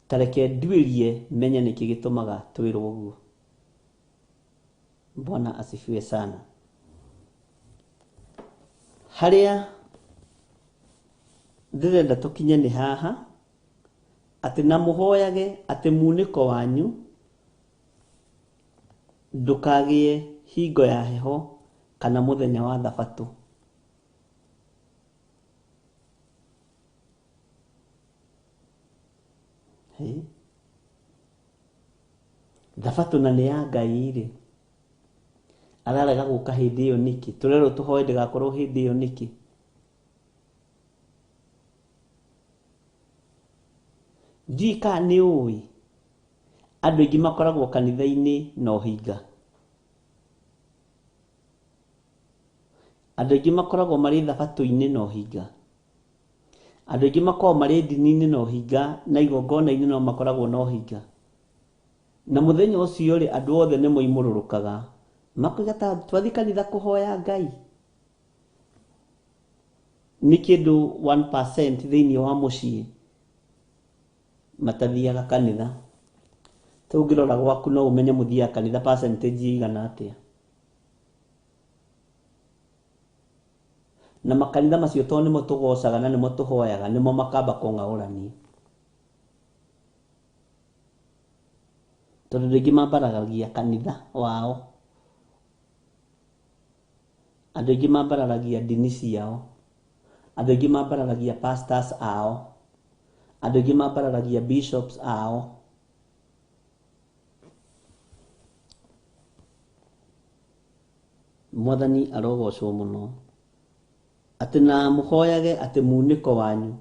Ta reke nduĩrie menye nĩkĩ gĩtũmaga twĩrwo ũguo. Bwana asifiwe sana. Harĩa ndĩrenda tũkinye nĩ haha, atĩ na mũhoyage atĩ munĩko wanyu ndũkagĩe hingo ya heho kana mũthenya wa thabatũ. Thabatũ na nĩ ya Ngai rĩ, ararega gũka hĩndĩ ĩyo nĩkĩ? Tũrerwo tũhoe ndĩgakorwo hĩndĩ ĩyo nĩkĩ? Ndiũĩ kana nĩ ũĩ andũ aingĩ makoragwo kanitha-inĩ na ũhinga. Andũ aingĩ makoragwo marĩ thabatũ-inĩ na ũhinga. Andũ aingĩ makoragwo marĩ ndini-inĩ na ũhinga, na igongona-inĩ no makoragwo na ũhinga. Na mũthenya ũcio rĩ, andũ othe nĩ moimũrũrũkaga makoiga ta twathi kanitha kũhoya Ngai. Nĩ kĩndũ 1% thĩinĩ wa mũciĩ matathiaga kanitha. Tũngĩrora gwaku no ũmenye mũthiaga kanitha percentage ĩigana atĩa. Na makanitha macio tondũ nĩmo tũgocaga na nĩmo tũhoyaga, nĩmo makamba kũng'aũrania. Tondũ andũ aingĩ mambararagia kanitha wao, andũ aingĩ mambararagia ndini ciao, andũ aingĩ mambararagia pastors ao, andũ aingĩ mambararagia bishops ao. Mwathani arogocwo mũno. Atĩ na mũhoyage atĩ munĩko wanyu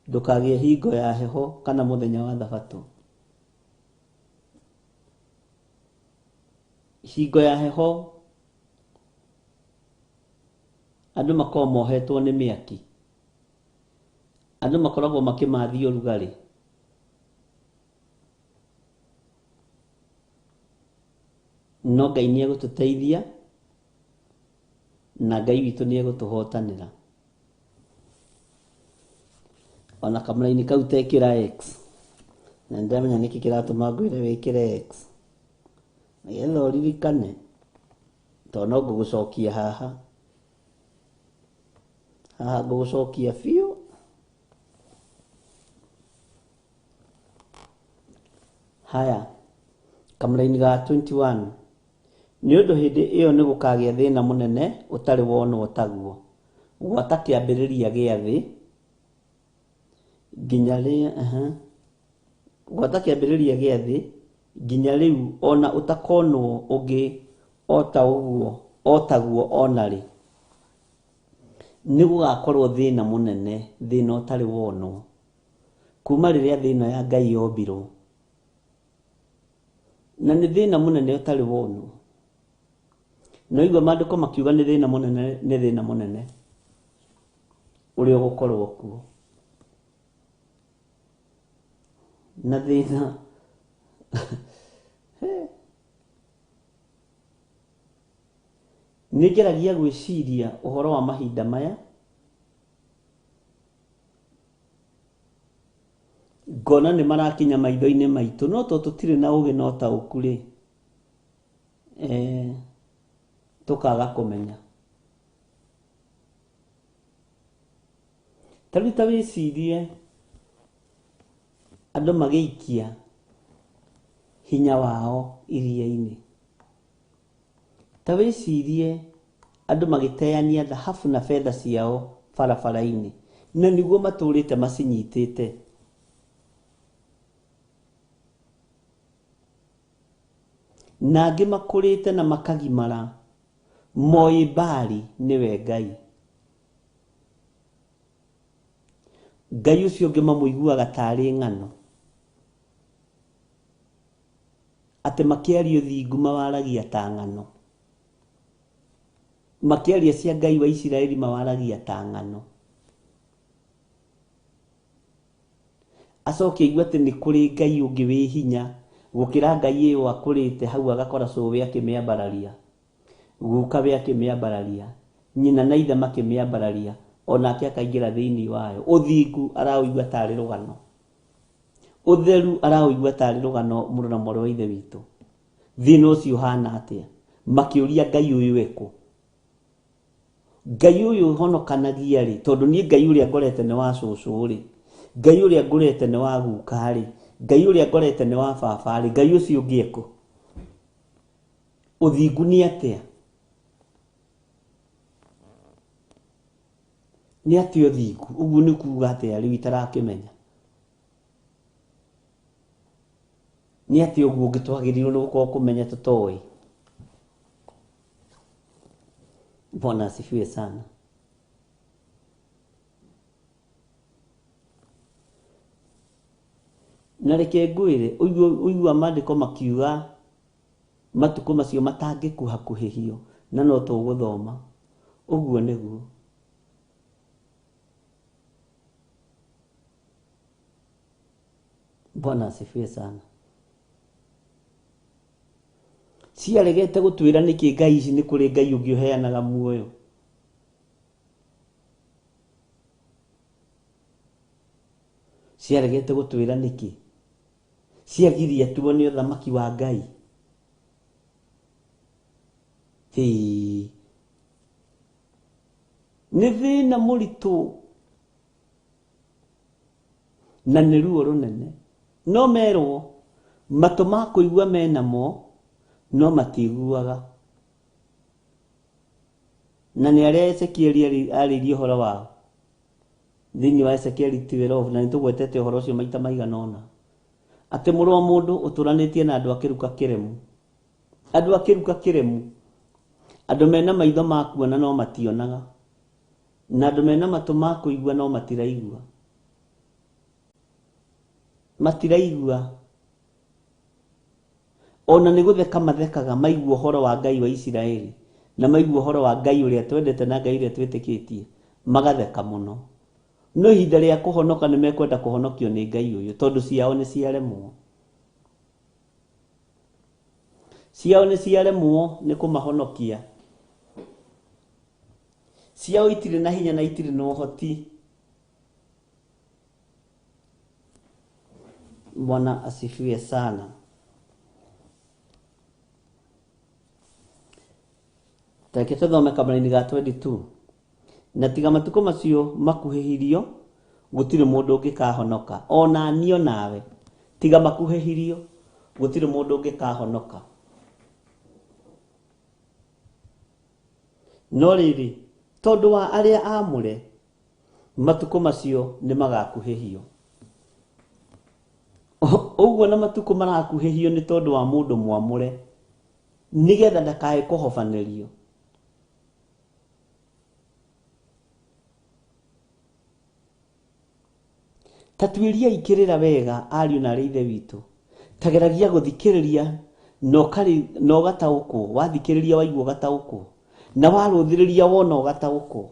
ndũkagĩe hingo ya heho kana mũthenya wa thabatũ. Hingo ya heho andũ makoragwo mohetwo nĩ mĩaki, andũ makoragwo makĩmathia ũrugarĩ. No Ngai nĩ egũtũteithia na Ngai witũ nĩ egũtũhotanĩra. ona kamũra-inĩ kau tekĩra X. Na ndamenya nĩkĩ kĩratũma ngwĩre wĩkĩre X. Nĩgetha ũririkane. Tondũ no ngũgũcokia haha. Haha ngũgũcokia biũ. Haya. Kamũra-inĩ ga 21. Nĩ ũndũ hĩndĩ ĩyo nĩ gũkagĩa thĩna mũnene ũtarĩ wonwo taguo. Gwata kĩambĩrĩria gĩa thĩ. Nginya rĩu gwata kĩambĩrĩria gĩa thĩ. Nginya rĩu ona ũtakonwo ũngĩ o taguo onarĩ. Nĩ gũgakorwo thĩna mũnene, thĩna ũtarĩ wonwo. Kuma rĩrĩa thĩna ya Ngai yombirwo. Na nĩ thĩna mũnene ũtarĩ wonwo. Noigua maandĩko makiuga nĩ thĩna mũnene, nĩ thĩna mũnene ũrĩa ũgũkorwo kuo. Na thĩna nĩ ngeragia gwĩciria ũhoro wa mahinda maya. Ngona nĩ marakinya maitho-inĩ maitũ, no to tũtirĩ na ũũgĩ no taũku rĩ. Tũkaga kũmenya. Tarĩu ta wĩcirie andũ magĩikia hinya wao iria-inĩ. Ta wĩcirie andũ magĩteania dhahabu na fedha ciao barabara-inĩ. Na nĩguo matũrĩte macinyitĩte. Na angĩ makũrĩte na makagimara. Moĩ Baali nĩwe Ngai. Ngai ũcio ũngĩ mamũiguaga tarĩ ng'ano. Atĩ makĩaria ũthingu mawaragia ta ng'ano. Makĩaria cia Ngai wa Isiraeli mawaragia ta ng'ano. Acoke aigua atĩ nĩ kũrĩ Ngai ũngĩ wĩ hinya gũkĩra Ngai ũyũ akũrĩte hau agakora cũwe akĩmĩambararia. Gukawe akĩmĩambararia. Nyina na ithe makĩmĩambararia. Onake akaingĩra thĩinĩ wayo. Ũthingu araũigua tarĩ rũgano. Ũtheru araũigua tarĩ rũgano mũrũ na mwarĩ wa ithe witũ. Thĩna ũcio ũhana atĩa? Makĩũria Ngai ũyũ ekũ? Ngai ũyũ ũhonokanagia rĩ? Tondũ niĩ Ngai ũrĩa ngorete nĩ wa cũcũ rĩ. Ngai ũrĩa ngorete nĩ wa guka rĩ. Ngai ũrĩa ngorete nĩ wa baba rĩ. Ngai ũcio ũngĩ ekũ? Ũthingu nĩ atĩa? Nĩ atĩa ũthingu? Ũguo nĩ kuuga atĩa rĩu itarakĩmenya? Nĩ atĩa ũguo ũngĩ twagĩrĩirwo nĩ gũkorwo kũmenya tũtoĩ? Bwana asifiwe sana. Na reke ngwĩre, ũigua maandĩko makiuga matukũ macio matangĩkuhakuhĩhio na no tũgũthoma. Ũguo nĩguo. Bwana asifiwe sana. Ciaregete gũtwĩra nĩkĩ Ngai ici nĩ kũrĩ Ngai ũngĩ ũheanaga muoyo. Ciaregete gũtwĩra nĩkĩ? Ciagiria tuone ũthamaki wa Ngai. Nĩ thĩna mũritũ na nĩ ruo rũnene. No merwo matũ ma kũigua menamo no matiguaga. Na nĩ arĩa Ezekieli arĩirie ũhoro wao thĩinĩ wa Ezekieli 12, na nĩtũgwetete ũhoro ũcio maita maigana ũna. Atĩ mũrũ wa mũndũ ũtũranĩtie na andũ akĩruka kĩremu. Andũ akĩruka kĩremu. Andũ mena maitho ma kuona no mationaga. Na andũ mena matũ ma kũigua no matiraigua. Matiraigua. Ona nĩ gũtheka mathekaga maigua ũhoro wa Ngai wa Isiraeli. Na maigua ũhoro wa Ngai ũrĩa twendete na Ngai ũrĩa twĩtĩkĩtie. Magatheka mũno. No ihinda rĩa kũhonoka nĩ mekwenda kũhonokio nĩ Ngai ũyũ. Tondũ ciao nĩ ciaremwo. Ciao nĩ ciaremwo nĩ kũmahonokia. Ciao itirĩ na hinya na itirĩ na ũhoti. Bwana asifiwe sana. Take tuthome kamari-ini ga 22. Na tiga matuko macio makuhehirio gutire mundu ungikahonoka, ona nio nawe tiga makuhehirio gutire mundu ungikahonoka. No riri tondu wa aria amure matuko macio ni magakuhehio. Uguo na matuko marakuhehio ni tondu wa mundu mwamure nigetha ndakae kuhobanirio. Tatuiria ikirira wega ariu na reithe witu, tageragia guthikiriria no gatauko, wathikiriria waigua gatauko, na waruthiriria wona gatauko.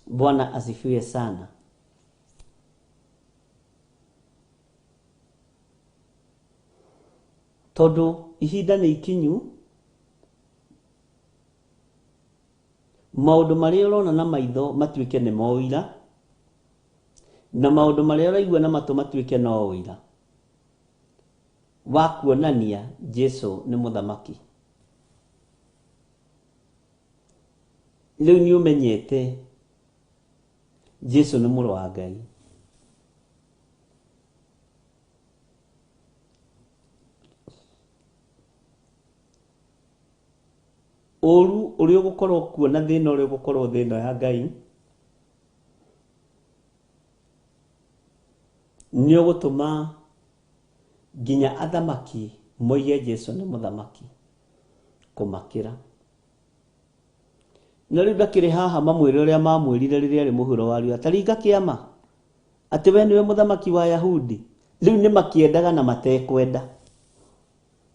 Bwana asifiwe sana. Tondu ihinda ni ikinyu, maundu maria urona na maitho matuike ni moira, na maundu maria uraigua na matu matuike no oira wa kuonania Jesu ni muthamaki. Riu ni umenyete Jesu ni muru wa Ngai. Oru uri ugukorwo kuona thina uri ugukorwo thina ya Ngai ni ugutuma nginya athamaki moige Jesu ni muthamaki kumakira. Na riu ndakiri haha mamwire uria mamwirire riria ari muhuro wari ataringa kiama ati we niwe muthamaki wa Yahudi. Riu ni makiendaga na matekwenda.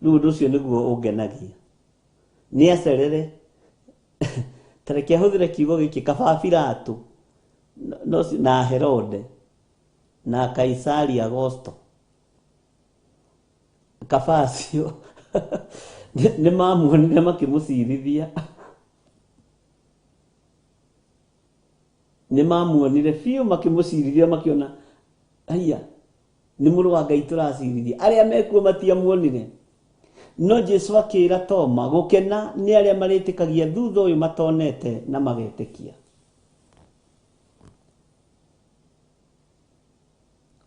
Riu undu ucio niguo ungenagia. Ni acerere tareke ahuthire kiugo giki kaba Pilato na Herode na Kaisari Augusto kabacio ni mamuonire makimucirithia, ni mamuonire fiu makimucirithia makiona aya ni muru wa Ngai turacirithia. Aria mekuo matiamuonire. No Jesu akira Toma gukena ni aria maritikagia thutha uyu matonete na magetikia.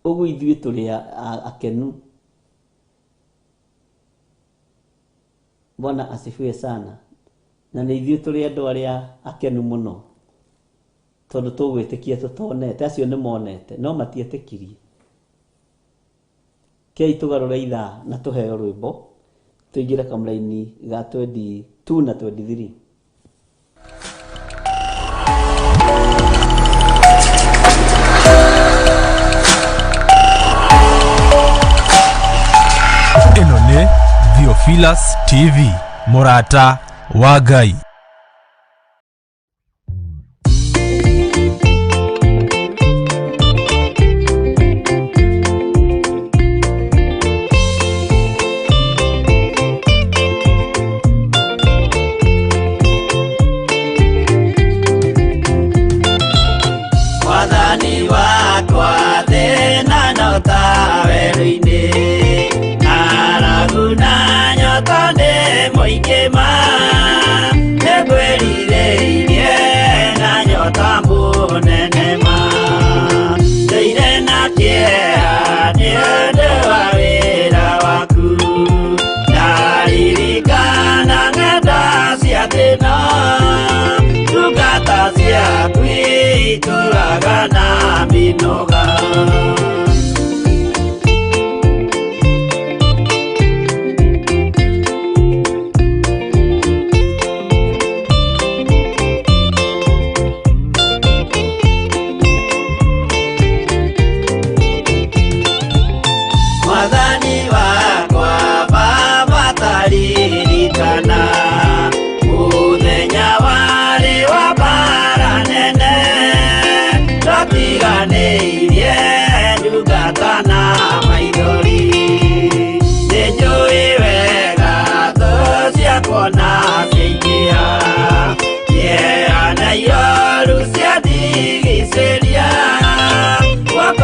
Ugu ithuĩ turi akenu. Bwana asifiwe sana. Na ni ithuĩ turi andu aria akenu muno tondu tugwitikia tutonete. Acio ni monete no matietikirie. Kei tugarure ithaa na tuheo rwimbo tuingira kamraini ga 22 na 23. Ino ni Theophilus TV, Murata wa Ngai. Yeah.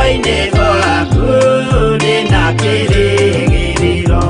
Guoko-inĩ gwaku ndĩna kĩrĩgĩrĩro.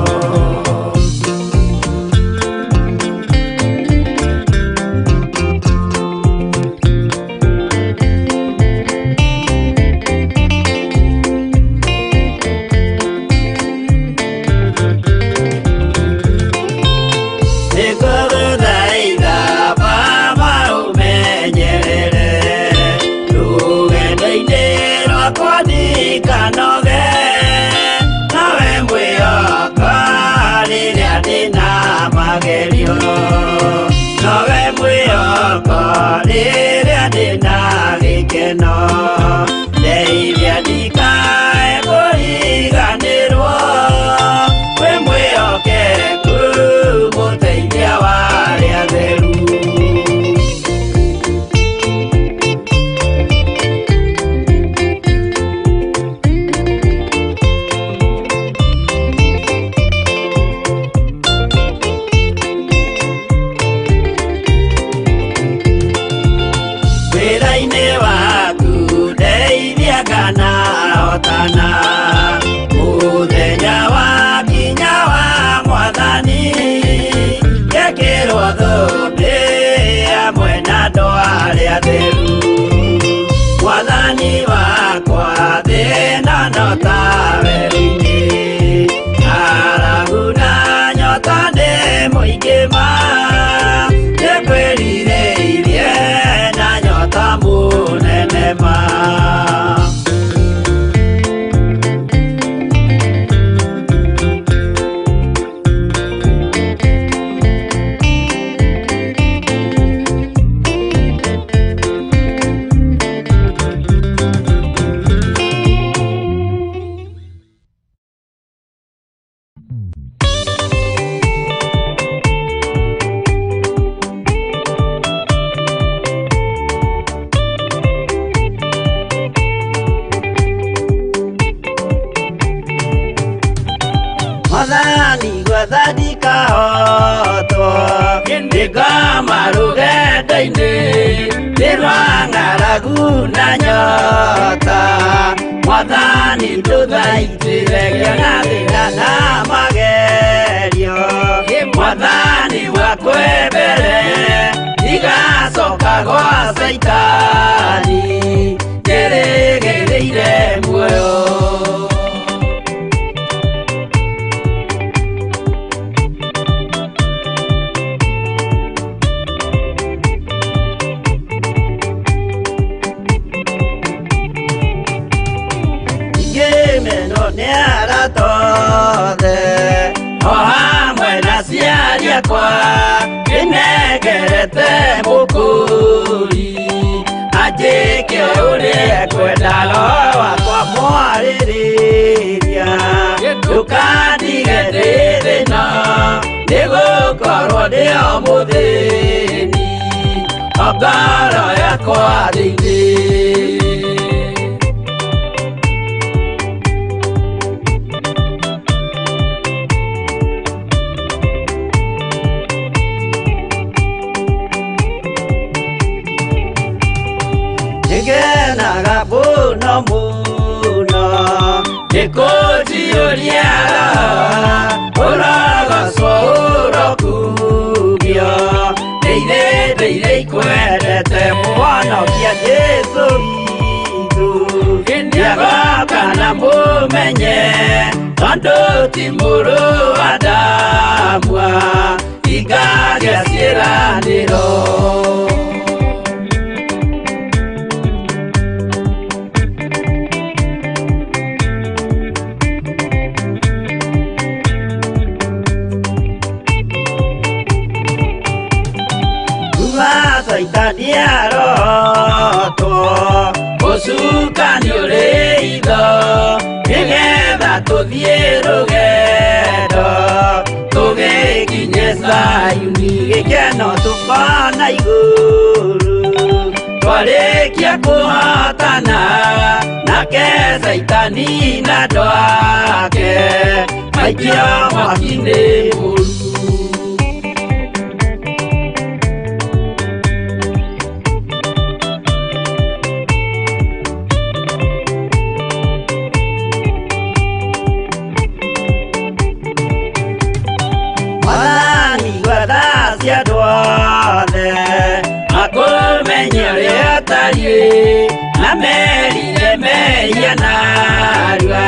yanarua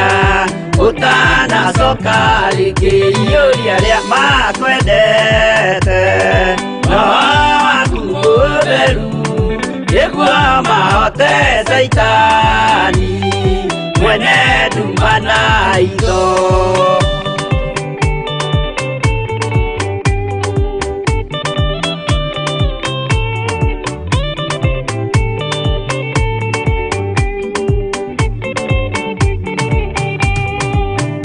utana soka likiyuria lia makwendete no akuberu yegwa mahote saitani mwene dumana ido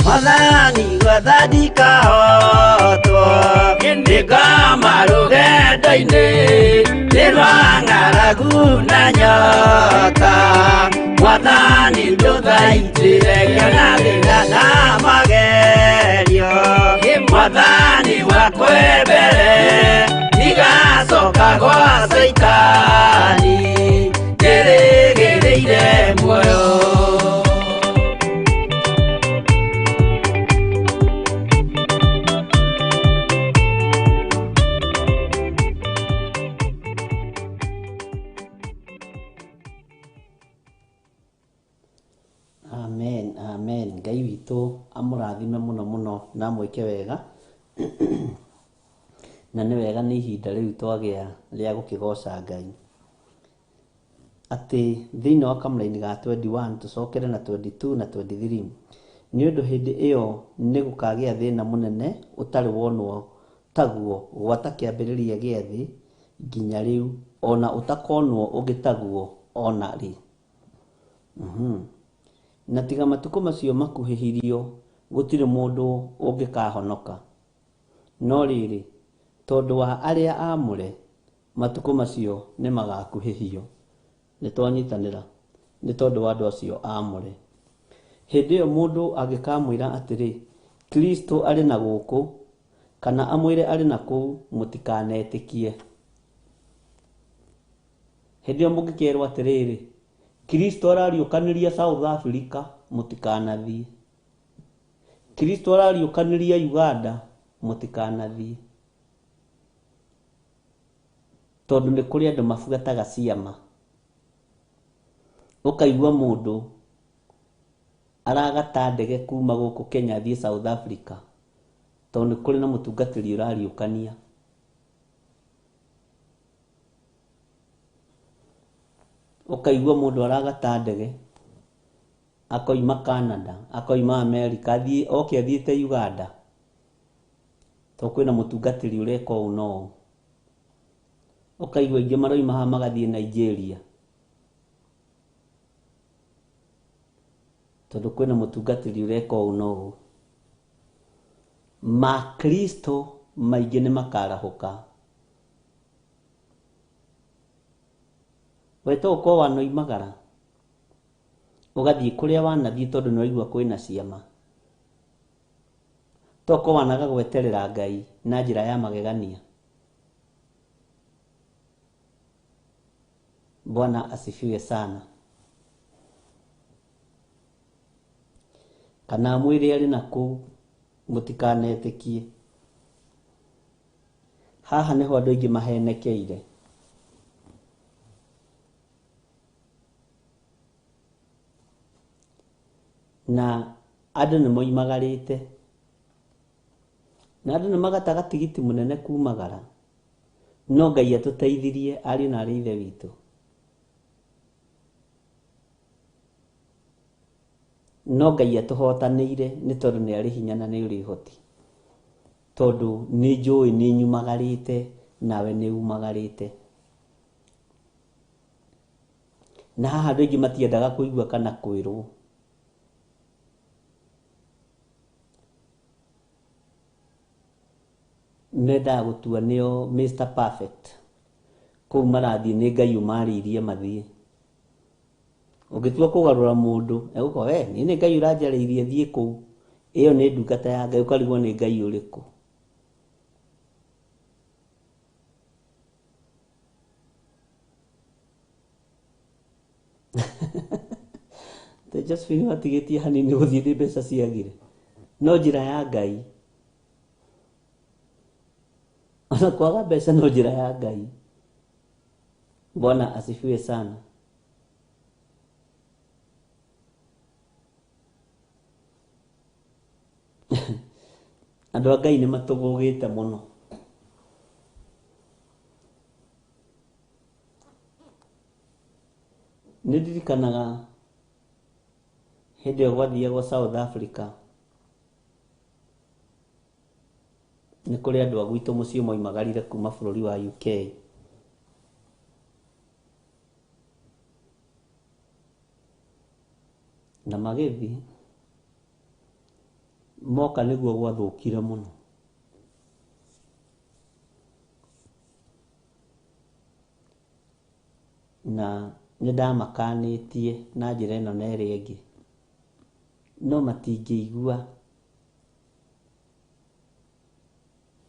Madani wadadika hoto Ndika marugenda ine Nirwangara guna nyota Madani nduda itire Kiona dhina na magerio Madani wakwebere Nigasoka kwa saitani Geregereire moyo Amen, amen. Ngai witũ amũrathime mũno mũno na mwĩke wega. Na nĩ wega nĩ ihinda rĩu twagĩa rĩa gũkĩgoca Ngai. Atĩ thĩinĩ wa kamũra-inĩ ga 21 tũcokere na 22 na 23. Nĩ ũndũ hĩndĩ ĩyo nĩ gũkagĩa thĩna mũnene ũtarĩ wonwo taguo gwata kĩambĩrĩria gĩa thĩ nginya rĩu ona ũtakonwo ũngĩ taguo ona rĩ. Na tiga matukũ macio makuhĩhirio gũtirĩ mũndũ ũngĩkahonoka. No rĩrĩ, tondũ wa arĩa amũre, matukũ macio nĩ magakuhĩhio. Nĩ twanyitanĩra, nĩ tondũ wa andũ acio amũre. Hĩndĩ ĩyo mũndũ angĩkamwĩra atĩrĩ, Kristo arĩ na gũkũ, kana amwĩre arĩ na kũu, mũtikanetĩkie. Hĩndĩ ĩyo mũngĩkerwo atĩrĩrĩ, Kristo arariũkanĩria South Africa, mũtikanathiĩ. Kristo arariũkanĩria Uganda, mũtikanathiĩ. Tondũ nĩ kũrĩ andũ mabuataga ciama. Ũkaigua mũndũ aragata ndege kuma gũkũ Kenya athiĩ South Africa, tondũ nĩ kũrĩ na mũtungatĩri ũrariũkania. Ũkaigua mũndũ aragata ndege akoima Canada, akoima America, oke athiĩte Uganda, tondũ kwĩna mũtungatĩri ũreka ũũ na ũũ. Ũkaigua ingĩ maroima haha magathiĩ Nigeria, tondũ kwĩna mũtungatĩri ũreka ũũ na ũũ. Makristo maingĩ nĩ makarahũka. Weto ũkorwo wanoimagara ũgathiĩ kũrĩa wanathiĩ tondũ nĩ waigua kwĩna ciama. Toko wanaga gweterera Ngai na njĩra ya magegania. Bwana asifiwe sana. Kana mwĩre arĩ na kũu, mũtikanetĩkie. Haha nĩho andũ aingĩ mahenekeire. Na andũ nĩ moimagarĩte. Na andũ nĩ magataga tigiti mũnene kumagara. No Ngai atũteithirie ariũ na arĩ ithe witũ. No Ngai atũhotanĩire nĩ tondũ nĩ arĩ hinya na nĩ ũrĩ hoti. Tondũ nĩ njũĩ nĩ nyumagarĩte nawe nĩ umagarĩte. Na haha andũ aingĩ matiendaga kũigua kana kwĩrwo. Mendaga gũtua nĩo Mr. Perfect. Kũu marathiĩ nĩ Ngai ũmarĩirie mathiĩ. Ũngĩtua kũgarũra mũndũ, egũkorwo niĩ nĩ Ngai ũranjarĩirie thiĩ kũu. Ĩyo nĩ ndungata ya Ngai, ũkarigwo nĩ Ngai ũrĩkũ. Josephine watigĩtie hanini gũthiĩ nĩ mbeca ciagire. No njĩra ya Ngai. Ona kwaga mbeca no njĩra ya Ngai. Bwana asifiwe sana. andũ a Ngai nĩ matũgũgĩte mũno. Nĩ ndirikanaga hĩndĩ ĩyo gwathiagwo South Africa, nĩ kũrĩ andũ a gwitũ mũciĩ moimagarire kuma bũrũri wa UK. Na magĩthiĩ moka nĩguo gwathũkire mũno. Na nĩ ndamakanĩtie na njĩra ĩno na ĩrĩa ĩngĩ, no matingĩigua,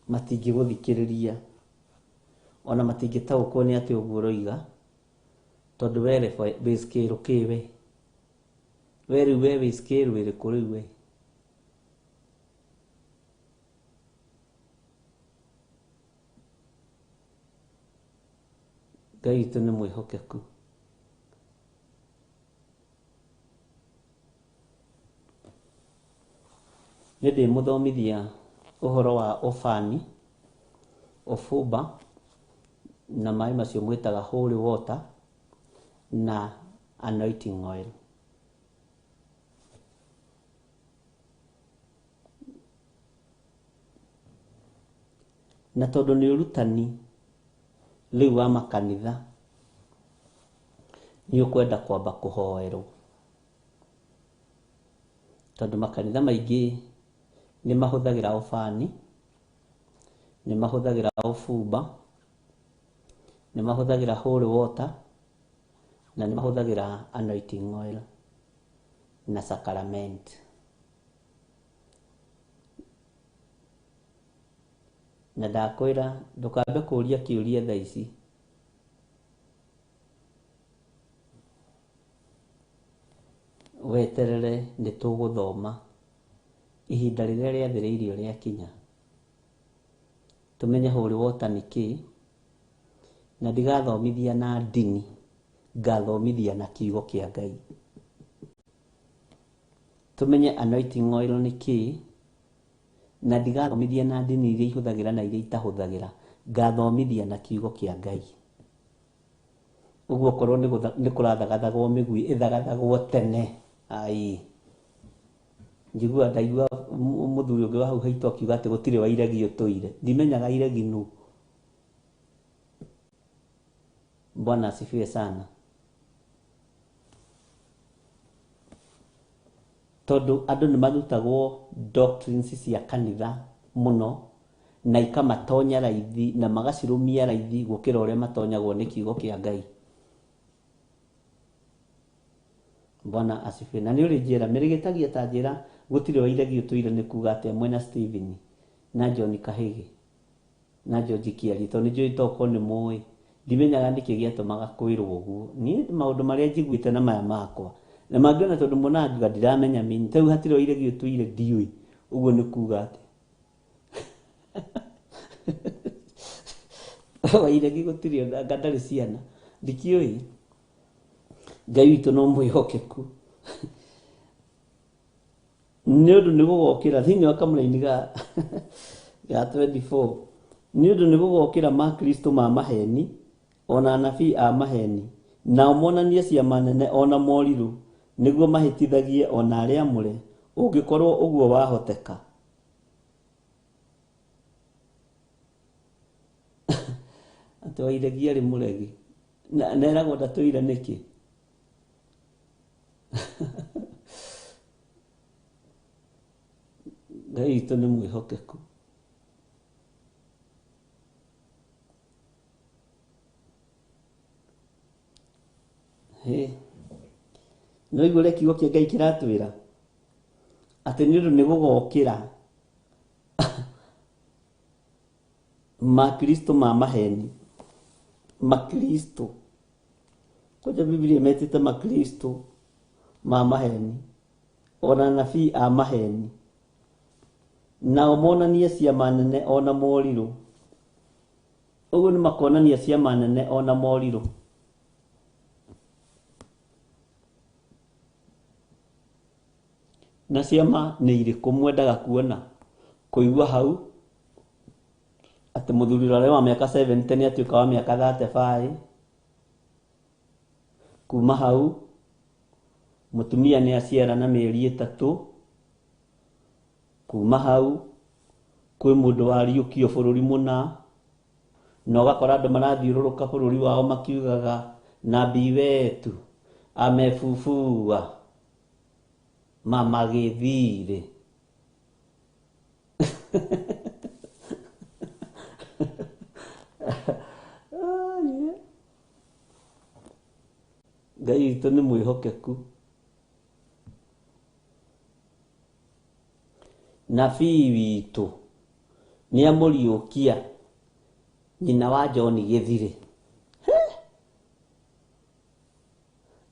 matingĩgũthikĩrĩria, ona matingĩtaũkwo nĩ atĩ ũguo ũroiga, tondũ we base scale kĩwe, we rĩu we base scale ĩrĩkũ rĩu we? Ngai witũ nĩ mwĩhokeku. Nĩ ndĩmũthomithia ũhoro wa ũbani, ũbumba, na maĩ macio mwĩtaga holy water na anointing oil. Na tondũ nĩ ũrutani rĩu wa makanitha, nĩ ũkwenda kwamba kũhoerwo, tondũ makanitha maingĩ nĩ mahũthagĩra ũbani, nĩ mahũthagĩra ũbumba, nĩ mahũthagĩra holy water, na nĩ mahũthagĩra anointing oil na sacrament. Na ndakwĩra ndũkambe kũũria kĩũria thaa ici. Weterere nĩ tũgũthoma ihinda rĩrĩa rĩathĩrĩirio rĩakinya, tũmenye holy water nĩ kĩĩ, na ndigathomithia na ndini, ngathomithia na kiugo kĩa Ngai. Tũmenye anointing oil nĩ kĩĩ, na ndigathomithia na ndini iria ihũthagĩra na iria itahũthagĩra, ngathomithia na kiugo kĩa Ngai. Ũguo korwo nĩ kũrathagathagwo mĩgwi ĩthagathagwo tene. Ai, njigua ndaigua mũthuri ũngĩ wa hau haitũ akiuga atĩ gũtirĩ wa iregi ũtũire. Ndimenyaga iregi nũ. Bwana asifiwe sana. Tondũ andũ nĩ marutagwo doctrines cia kanitha mũno, na ikamatonya raithi na magacirũmia raithi gũkĩra ũrĩa matonyagwo nĩ kiugo kĩa Ngai. Bwana asifiwe. Na nĩ ũrĩ njĩra mĩrĩgĩtagia ta njĩra gũtirĩ wa iregi ũtũire nĩ kuga atĩ mwena Stephen na John Kahĩgĩ na George Kiari, tondũ nĩ njũĩ toko nĩ mũĩ, ndimenyaga nĩkĩ gĩatũmaga kwĩrwo ũguo. Niĩ maũndũ marĩa njiguĩte na maya makwa, na mangĩona tondũ mũna njuga ndiramenya mini, tau hatirĩ wa iregi ũtũire ndiũĩ, ũguo nĩ kuga atĩ wa iregi gũtirĩ, ona ndarĩ ciana ndikĩũĩ. Ngai witũ no mwĩhokeku. Nĩ ũndũ nĩ gũgokĩra thĩinĩ wa kamũra-inĩ ga 24, nĩ ũndũ nĩ gũgokĩra makristo ma maheni, ona anabii a maheni, nao monanie ciama nene ona morirũ, nĩguo mahĩtithagie ona arĩa amũre, ũngĩkorwo ũguo wahoteka. Atĩ wa iregi arĩ mũregi, na eragwo ndatũire nĩkĩ? Ngai witũ nĩ mwĩhokeku. No igũre kiugo kĩa Ngai kĩratwĩra atĩ nĩ ũndũ nĩ gũgokĩra makristo ma maheni, makristo, koja Biblia imetĩte makristo ma maheni, ona anabii a maheni, nao monanie ciama nene ona morirũ. Ũguo nĩ makonania ciama nene ona morirũ. Na ciama nĩ irĩkũ mwendaga kuona? kuigua hau ati muthuri ũrĩa wa mĩaka 70 nĩ atuĩka wa mĩaka 35. Kuma hau mutumia nĩ aciara na mĩeri 3. Kuma hau kwĩ mũndũ wariũkio bũrũri mũna, na ũgakora andũ marathiũrũrũka bũrũri wao makiugaga nabii wetu amefufua mama Githiri. Ngai witũ nĩ mwĩhokeku. Nabii witũ nĩ amũriũkia nyina wa John Githiri.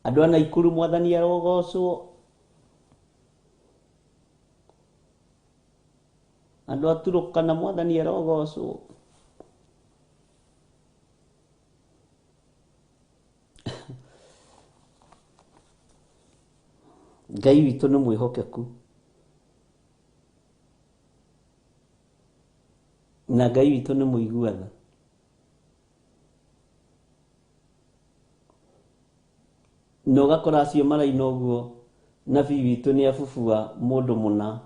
Andũ a Naikuru mwathani arogocwo. Andũ a Turukana mwathani arogocwo. Ngai witũ nĩ mwĩhokeku. Na Ngai witũ nĩ mũiguana. No gakora acio maraina ũguo nabii witũ nĩ abubua mũndũ mũna.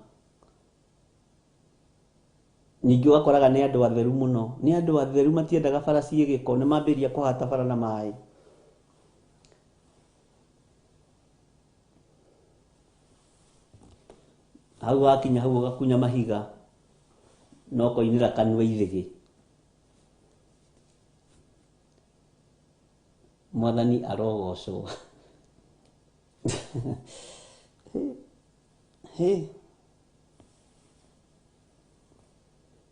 Ningĩ ũgakoraga nĩ andũ atheru mũno. Nĩ andũ atheru matiendaga bara ciĩ gĩko, nĩ mambĩrĩria kũhata bara na maĩ. Hau wakinya hau ũgakunya mahiga no koinĩra kanua ithĩgĩ. Mwathani arogocwo.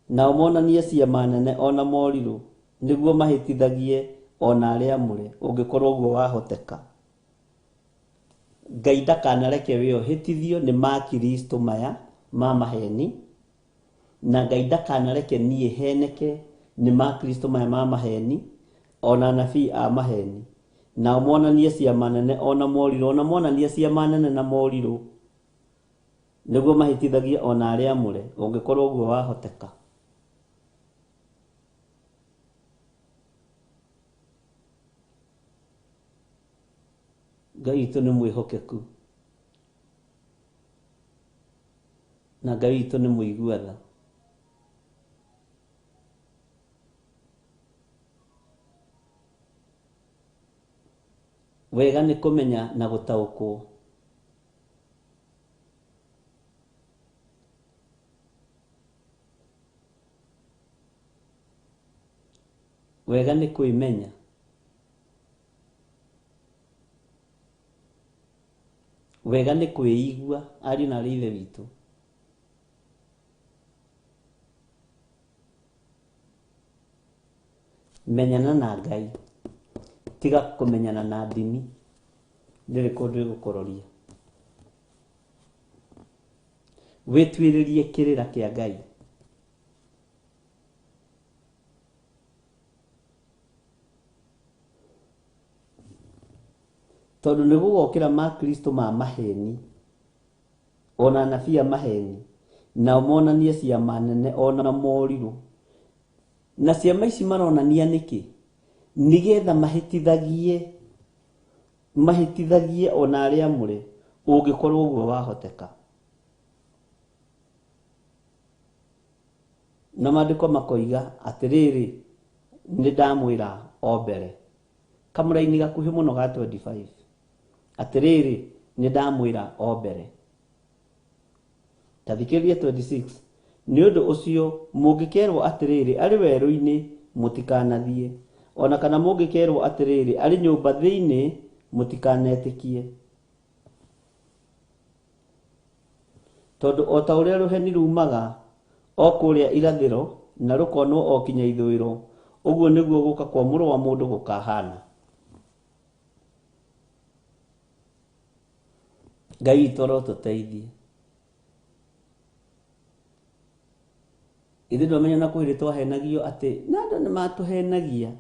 Nao monanie ciama nene ona morirũ nĩguo mahĩtithagie ona arĩa amũre ũngĩkorwo ũguo wahoteka. Ngai ndakanareke we ũhĩtithio nĩ makristo maya ma maheni, na Ngai ndakanareke niĩ heneke nĩ makristo maya ma maheni ona nabii a maheni. Nao monanie ciama nene ona morirũ, ona monanie ciama nene na morirũ nĩguo mahĩtithagie ona arĩa amũre ũngĩkorwo ũguo wahoteka. Ngai witũ nĩ mwĩhokeku. Na Ngai witũ nĩ mũiguatha. Wega nĩ kũmenya na gũtaũkwo. Wega nĩ kwĩmenya. Wega nĩ kwĩigua ariũ na ithe witũ. Menyana na Ngai, tiga kũmenyana na ndini, ndĩrĩ kũndũ ĩgũkũroria. Wĩtuĩrĩrie kĩrĩra kĩa Ngai. Tondũ nĩ gũgokĩra makristo ma maheni ona nabii a maheni, nao monanie ciama nene ona morirũ. Na ciama ici maronania nĩkĩ? Nĩgetha mahĩtithagie ona arĩa amũre ũngĩkorwo ũguo wahoteka. Na maandĩko makoiga atĩrĩrĩ, nĩ ndamwĩra o mbere, kamũra-inĩ gakuhĩ mũno ga 25, atĩrĩrĩ nĩ ndamwĩra o mbere. Tathikĩrĩria 26, nĩ ũndũ ũcio mũngĩkerwo atĩrĩrĩ arĩ werũ-inĩ mũtikanathiĩ, ona kana mũngĩkerwo atĩrĩrĩ arĩ nyũmba thĩinĩ mũtikanetĩkie. Tondũ o ta ũrĩa rũheni rumaga o kũrĩa irathĩro na rũkonwo o kinya ithũĩro, ũguo nĩguo gũka kwa Mũrũ wa Mũndũ gũkahana. Ngai witũ arotũteithie. Ithuĩ ndwamenya na kwĩrĩ twahenagio atĩ na andũ nĩ matũhenagia.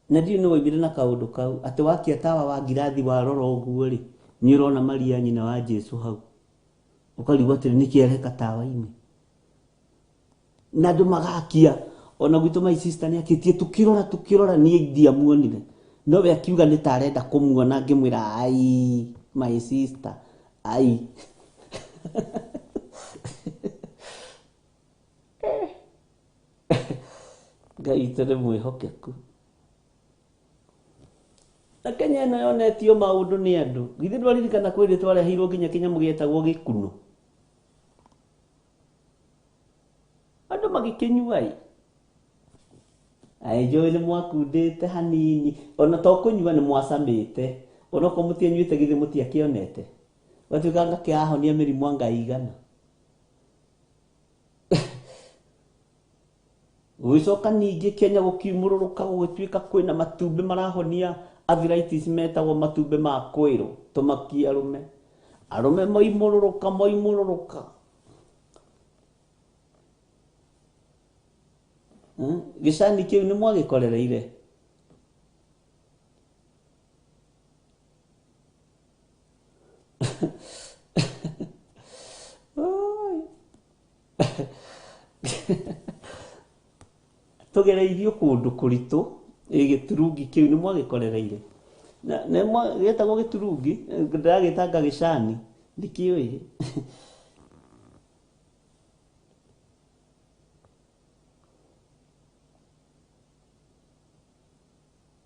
Na ndiũ nĩ woimire na kaũndũ kau atĩ wakia tawa wa ngirathi warora ũguo rĩ, nĩ ũrona Maria nyina wa Jesũ hau. Ũkarigwo atĩ nĩkĩ areka tawa-inĩ. na andũ magakia. Ona gwitũ my sister nĩ akĩtie tukirora niĩ ndiamuonire, no we akiuga nĩ ta arenda kũmuona, ngĩmwĩra ai my sister ai Ngai witũ nĩ mwĩhokeku. Na Kenya ĩno yonetio maũndũ nĩ andũ. Githĩ ndwaririkana kwĩrĩ twareheirwo nginya kĩnyamũ gĩetagwo gĩkuno? Andũ magĩkĩnyua njũĩ nĩ mwakundĩte hanini, ona to kũnyua nĩ mwacamĩte, ona ko mũtianyuĩte githĩ mũtiakĩonete, watuĩka ngakĩahonia mĩrimũ anga igana. Gũgĩcoka ningĩ Kenya gũkiumũrũrũka gũgĩtuĩka kwĩna matumbĩ marahonia arthritis metagwo matumbĩ ma kwĩrũ, tũmakia arũme moimũrũrũka. Gĩcani kĩu nĩ mwagĩkorereire? Tũgereirio kũndũ kũritũ, gĩturungi kĩu nĩ mwagĩkorereire? Gĩtagwo gĩturungi, ndĩragĩtanga gĩcani, ndikĩũĩ.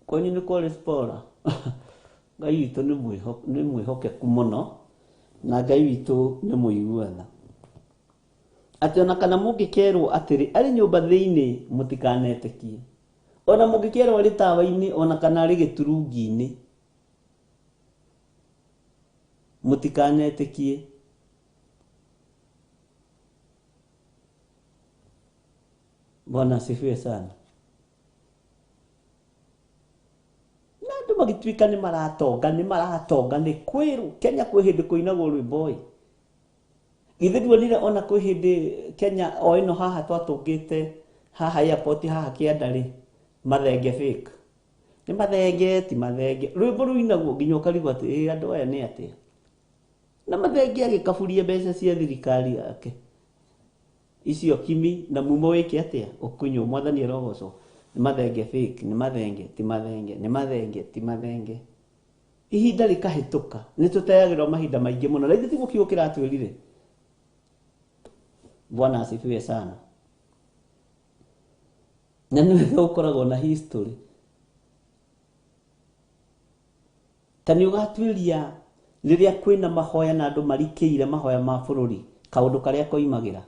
Kwanyu nĩ kwarĩ spora? Ngai witũ nĩ mwĩhokeku mũno, na Ngai witũ nĩ mũiguana. Atĩ ona kana mũngĩkerwo atĩrĩ arĩ nyũmba thĩinĩ mũtikanetĩkie, ona mũngĩkerwo arĩ tawa-inĩ, ona kana arĩ gĩturungi-inĩ mũtikanetĩkie. Bwana asifiwe sana. Na andũ magĩtuĩka nĩ maratonga nĩ kwĩrũ. Kenya kwĩ hĩndĩ kũinagwo rwĩmbo githĩ nduonire ona kwĩ hĩndĩ Kenya o ĩno haha twatũngĩte haha airport haha kĩanda mathenge fake. Nĩ mathenge ti mathenge, rwĩmbo rũinagwo nginya ũkarigwo atĩ andũ aya nĩ atĩa, na mathenge agĩkaburia mbeca cia thirikari yake icio kimi, na mumo wĩke atĩa ũkũnywo. Mwathani arogocwo. Nĩ mathenge fake, nĩ mathenge ti mathenge, nĩ mathenge ti mathenge. Ihinda rĩkahĩtũka, nĩ tũteagĩrwo mahinda maingĩ mũno, na ithuĩ ti gũkiuga kĩratwĩrire. Bwana asifiwe sana. Na nĩ wega ũkoragwo na history. Ta nĩ ũgatuĩria rĩrĩa kwĩna mahoya na andũ marikĩire mahoya ma bũrũri, kaũndũ karĩa koimagĩra.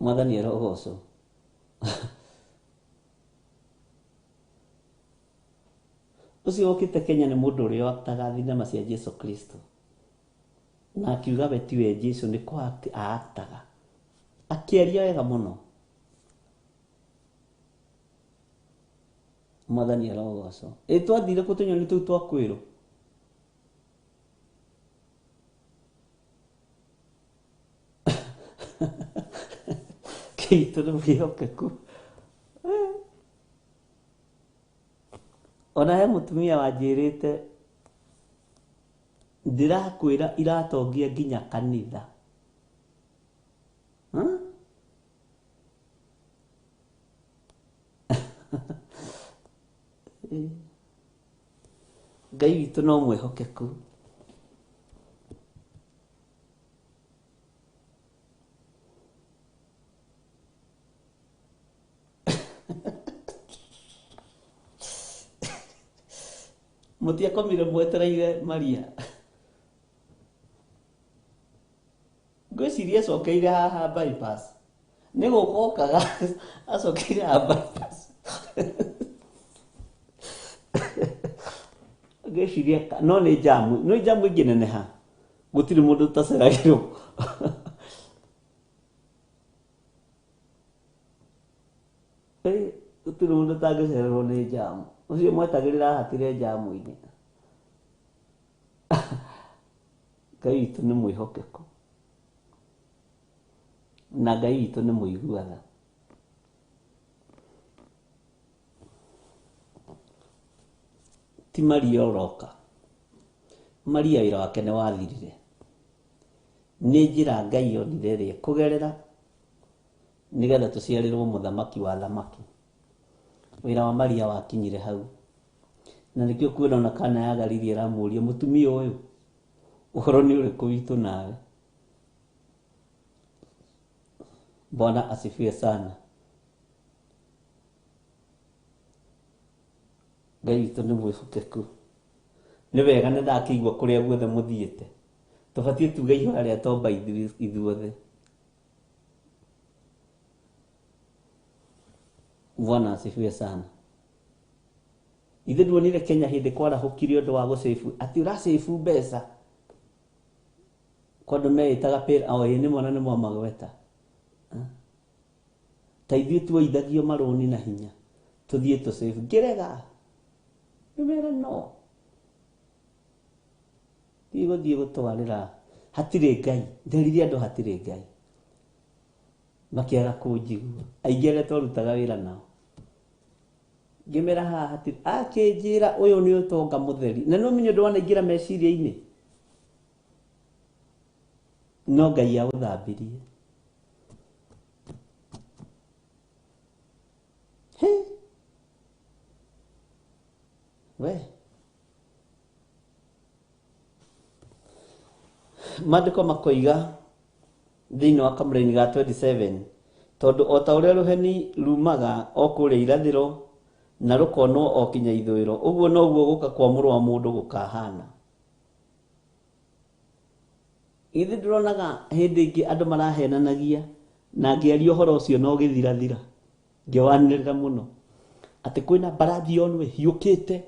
Mwathani arogocwo. Ũcio ũkĩte Kenya nĩ mũndũ ũrĩa waktaga thinema cia Jesu Kristo, na akiuga we tiwe Jesu, nĩ kũakti aaktaga, akĩaria wega mũno. Mwathani arogocwo. Twathire kũ tũnyoni tũu twa kwĩrũ? Kĩitũ nĩ mwĩhokeku. Ona he mũtumia wanjĩrĩte, ndĩrakwĩra iratongia nginya kanitha. Ngai witũ no mwĩhokeku. Mũtiakomire mwetereire Maria? Ngwĩciria acokeire haha bypass. Nĩ gũkokaga acokeire haha bypass. Ngwĩciria no nĩ jamu ĩngĩ neneha, gũtirĩ mũndũ ũtaceragĩrwo. Gũtirĩ mũndũ ũtangĩcererwo nĩ jamu. Ũcio mwetagĩrĩra hatire jamu-inĩ. Ngai witũ nĩ mwĩhokeku, na Ngai witũ nĩ mũiguaga. Ti Maria ũroka, Maria wĩra wake nĩ wathirire. Nĩ njĩra Ngai onire ĩrĩa kũgerera nĩgetha tũciarĩrwo mũthamaki wa thamaki. Wĩra wa Maria wakinyire hau. Na nĩkĩo kwĩna ona kana ya Galili ĩramũria mũtumia ũyũ ũhoro nĩ ũrĩkũ witũ nawe. Bwana asifiwe sana. Ngai witũ nĩ mwĩhokeku. Nĩ wega nĩ ndakĩigua kũrĩa guothe mũthiĩte. Tũbatiĩ tuge ihoya rĩa tomba ithuothe. Bwana asifiwe sana. Ithe nduonire Kenya hĩndĩ kwarahũkire ũndũ wa gũsave atĩ ũrasave mbeca. Kondũ meĩtaga pay away nĩ mwana nĩ mwamagweta. Ta ithuĩ tuoithagio marũni na hinya. Tũthiĩ tũsave ngĩrega. Nĩmera no. Igũthiĩ gũtwarĩra hatirĩ Ngai. Nderire andũ hatirĩ Ngai. Makĩaga kũnjigua. Aingĩ arĩa twarutaga wĩra nao. Ngĩmera haha hatirĩ. Akĩnjĩra ũyũ nĩ ũtonga mũtheri. Na no menye ũndũ wanaingĩra meciria-inĩ. No Ngai agũthambirie. We. Maandĩko makoiga thĩinĩ wa kamũra-inĩ ga 27 tondũ o ta ũrĩa rũheni rumaga o kũrĩa irathĩro na rũkonwo o kinya ithũĩro, ũguo noguo gũka kwa Mũrũ wa Mũndũ gũkahana. Ithe ndĩronaga hĩndĩ ĩngĩ andũ marahenanagia na ngĩaria ũhoro ũcio no gĩthirathira. Ngĩwanĩrĩra mũno atĩ kwĩna mbarathi onwe hiũkĩte.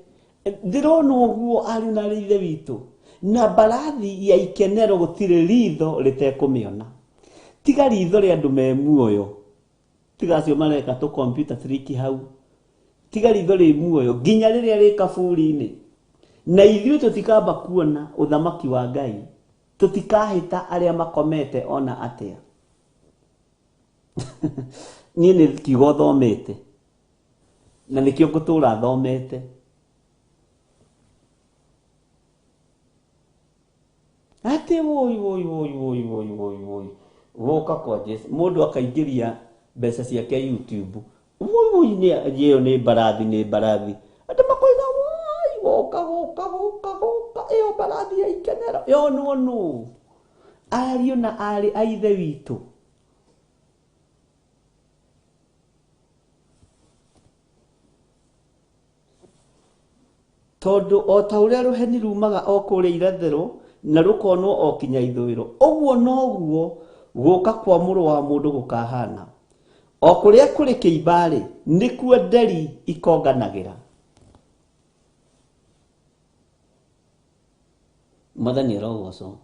Ndĩrona ũguo ariũ na aarĩ ithe witũ. Na mbarathi ya ikenero gũtirĩ ritho rĩtekũmĩona. Tiga ritho rĩa andũ me muoyo. Tiga acio mareka tũ computer trick hau. Tiga ritho rĩ muoyo nginya rĩrĩa rĩ kaburi-inĩ. Na ithuĩ tũtikamba kuona ũthamaki wa Ngai. Tũtikahĩta arĩa makomete ona atĩa. Niĩ nĩ kiugo thomete. Na nĩkĩo ngũtũũra thomete. Ate woi woka kwa Jesu mũndũ akaingĩria mbeca ciake YouTube. Woi nĩ mbarathi andũ makoiga woi woka ĩyo mbarathi ya ikenero yo no ariũ na aarĩ a ithe witũ. Tondũ o ta ũrĩa rũheni rumaga o kũrĩa irathĩro na rũkonwo o kinya ithũĩro, ũguo noguo gũka kwa Mũrũ wa Mũndũ gũkahana. O kũrĩa kũrĩ kĩimbarĩ nĩkuo nderi ikonganagĩra. Mwathani arogocwo.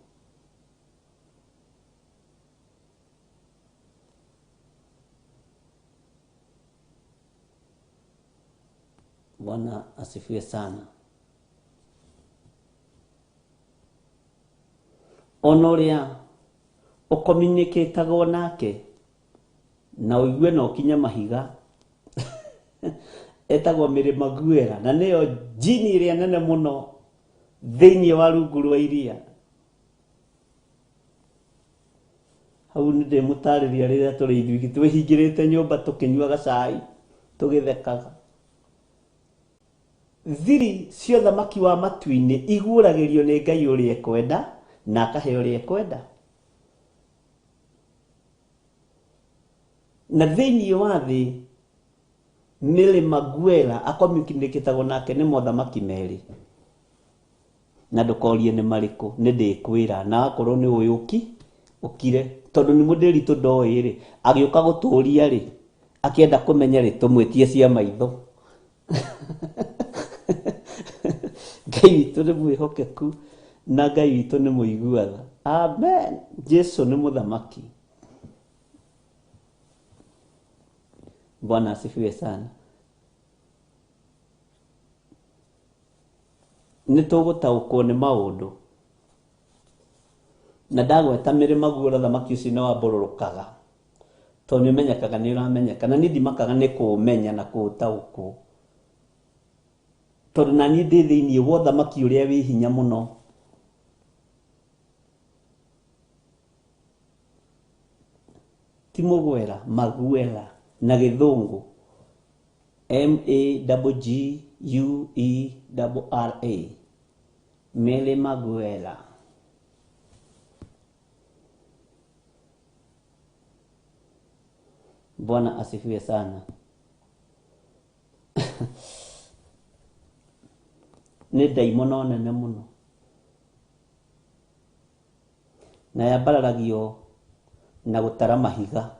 Bwana asifiwe sana. Ona ũrĩa ũkomunicatagwo nake na ũigue na ũkinye mahiga etagwo mĩrĩma guera, na nĩyo jini ĩrĩa nene mũno thĩinĩ wa rungu rwa iria. Hau nĩ ndĩmũtarĩria rĩrĩa tũrĩ ithuĩ twĩhingĩrĩte nyũmba tũkĩnyuaga cai tũgĩthekaga. Thiri cia ũthamaki wa matu-inĩ iguũragĩrio nĩ Ngai ũrĩa ekwenda na akahe ũrĩa ekwenda. Na thĩinĩ wa thĩ mĩrĩma guera akomunicatagwo nake nĩ mothamaki merĩ. Na ndũkorie nĩ marĩkũ, nĩ ndĩkwĩra na akorwo nĩ ũyũ ũkire tondũ nĩ mũndĩritũ ndoĩ rĩ agĩũka gũtũũria rĩ akĩenda kũmenya rĩ tũmwĩtie cia maitho. Ngai witũ nĩ mwĩhokeku na Ngai witũ nĩ mũiguaga. Amen. Jesu nĩ mũthamaki. Bwana asifiwe sana. Nĩ tũgũtaũkwo nĩ maũndũ. Na ndagweta mĩrĩma guora thamaki ũcio nĩ wambũrũrũkaga. Tondũ nĩũmenyekaga nĩ ũramenyeka na niĩ ndimakaga nĩ kũũmenya na kũũtaũkwo. Tondũ na niĩ ndĩ thĩinĩ wa ũthamaki ũrĩa wĩ hinya mũno ti mugwera, magwera na githungu Maguera, Mary Maguera. Bwana asifiwe sana. Nĩ ndaimono nene mũno na yambararagio na gũtara mahiga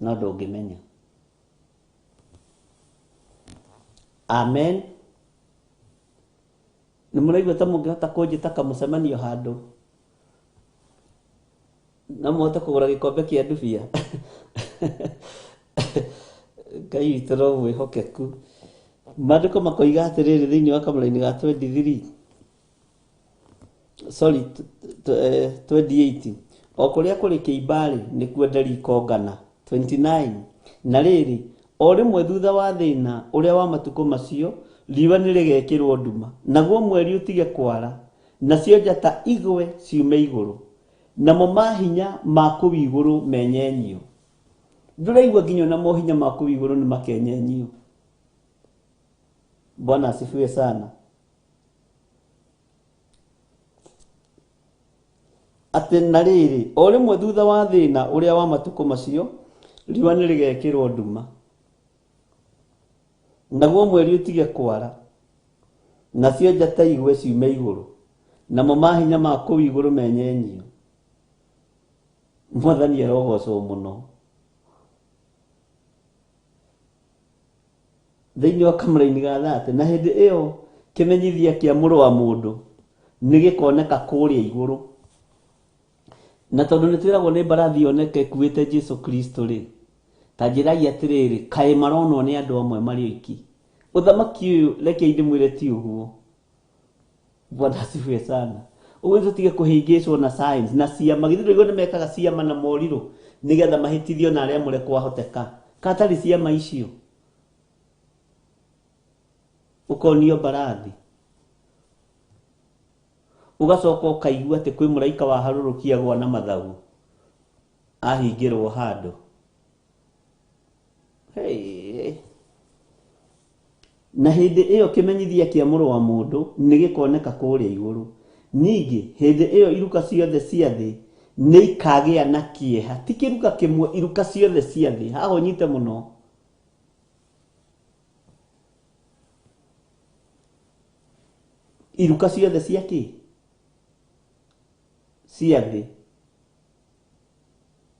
no ndũngĩmenya. Amen. Nĩ mũraigua ta mũngĩhota kũnjĩta kamũcemanio handũ na mũhote kũgũra gĩkombe kĩa ndubia. Ngai witũ no mwĩhokeku. Maandĩko makoiga atĩrĩrĩ thĩinĩ wa kamũra-inĩ ga 28 o kũrĩa kũrĩ kĩimbarĩ nĩkuo nderi ikongana. 29 na rĩrĩ o rĩmwe thutha wa thĩna ũrĩa wa matukũ macio riũa nĩrĩgekĩrwo nduma, naguo mweri ũtige kwara, nacio njata igwe ciume igũrũ, namo mahinya ma kũu igũrũ menyenyio. Ndũraigua nginya na mohinya ma kũu igũrũ nĩ makenyenyio. Bwana asifiwe sana. Atĩ na rĩrĩ o rĩmwe thutha wa thĩna ũrĩa wa matukũ macio riũa nĩrĩgekĩrwo nduma, naguo mweri ũtige kwara, nacio njata igwe ciume igũrũ, namo mahinya ma kũu igũrũ menyenyio. Mwathani arogocwo mũno. Thĩinĩ wa kamũra-inĩ ga 30 na hĩndĩ ĩyo kĩmenyithia kĩa mũrũ wa mũndũ nĩgĩkoneka kũrĩa igũrũ. Na tondũ nĩtwĩragwo nĩ mbarathi yoneke ĩkuĩte Jesu Kristo rĩ, ta njĩrai atĩrĩrĩ, kaĩ maronwo nĩ andũ amwe marĩ oiki? Ũthamaki ũyũ reke ndĩmwĩre ti ũguo. Bwana asifiwe sana. Ũguo tũtige kũhĩngĩcwo na signs na ciama. Githiri igũrũ nĩmekaga ciama na morirũ nĩgetha mahĩtithio na arĩa mũre kwahoteka. Katarĩ ciama icio ũkonio mbarathi, ũgacoka ũkaigua atĩ kwĩ mũraika wa harũrũkia gwa na mathagu ahingĩrwo handũ. Na hĩndĩ ĩyo kĩmenyithia kĩa mũrũ wa mũndũ nĩgĩkoneka kũrĩa igũrũ. Ningĩ hĩndĩ ĩyo iruka ciothe cia thĩ nĩikagĩa na kĩeha. Ti kĩruka kĩmwe, iruka ciothe cia thĩ. Haha ũnyite mũno. Iruka ciothe cia kĩ? Cia thĩ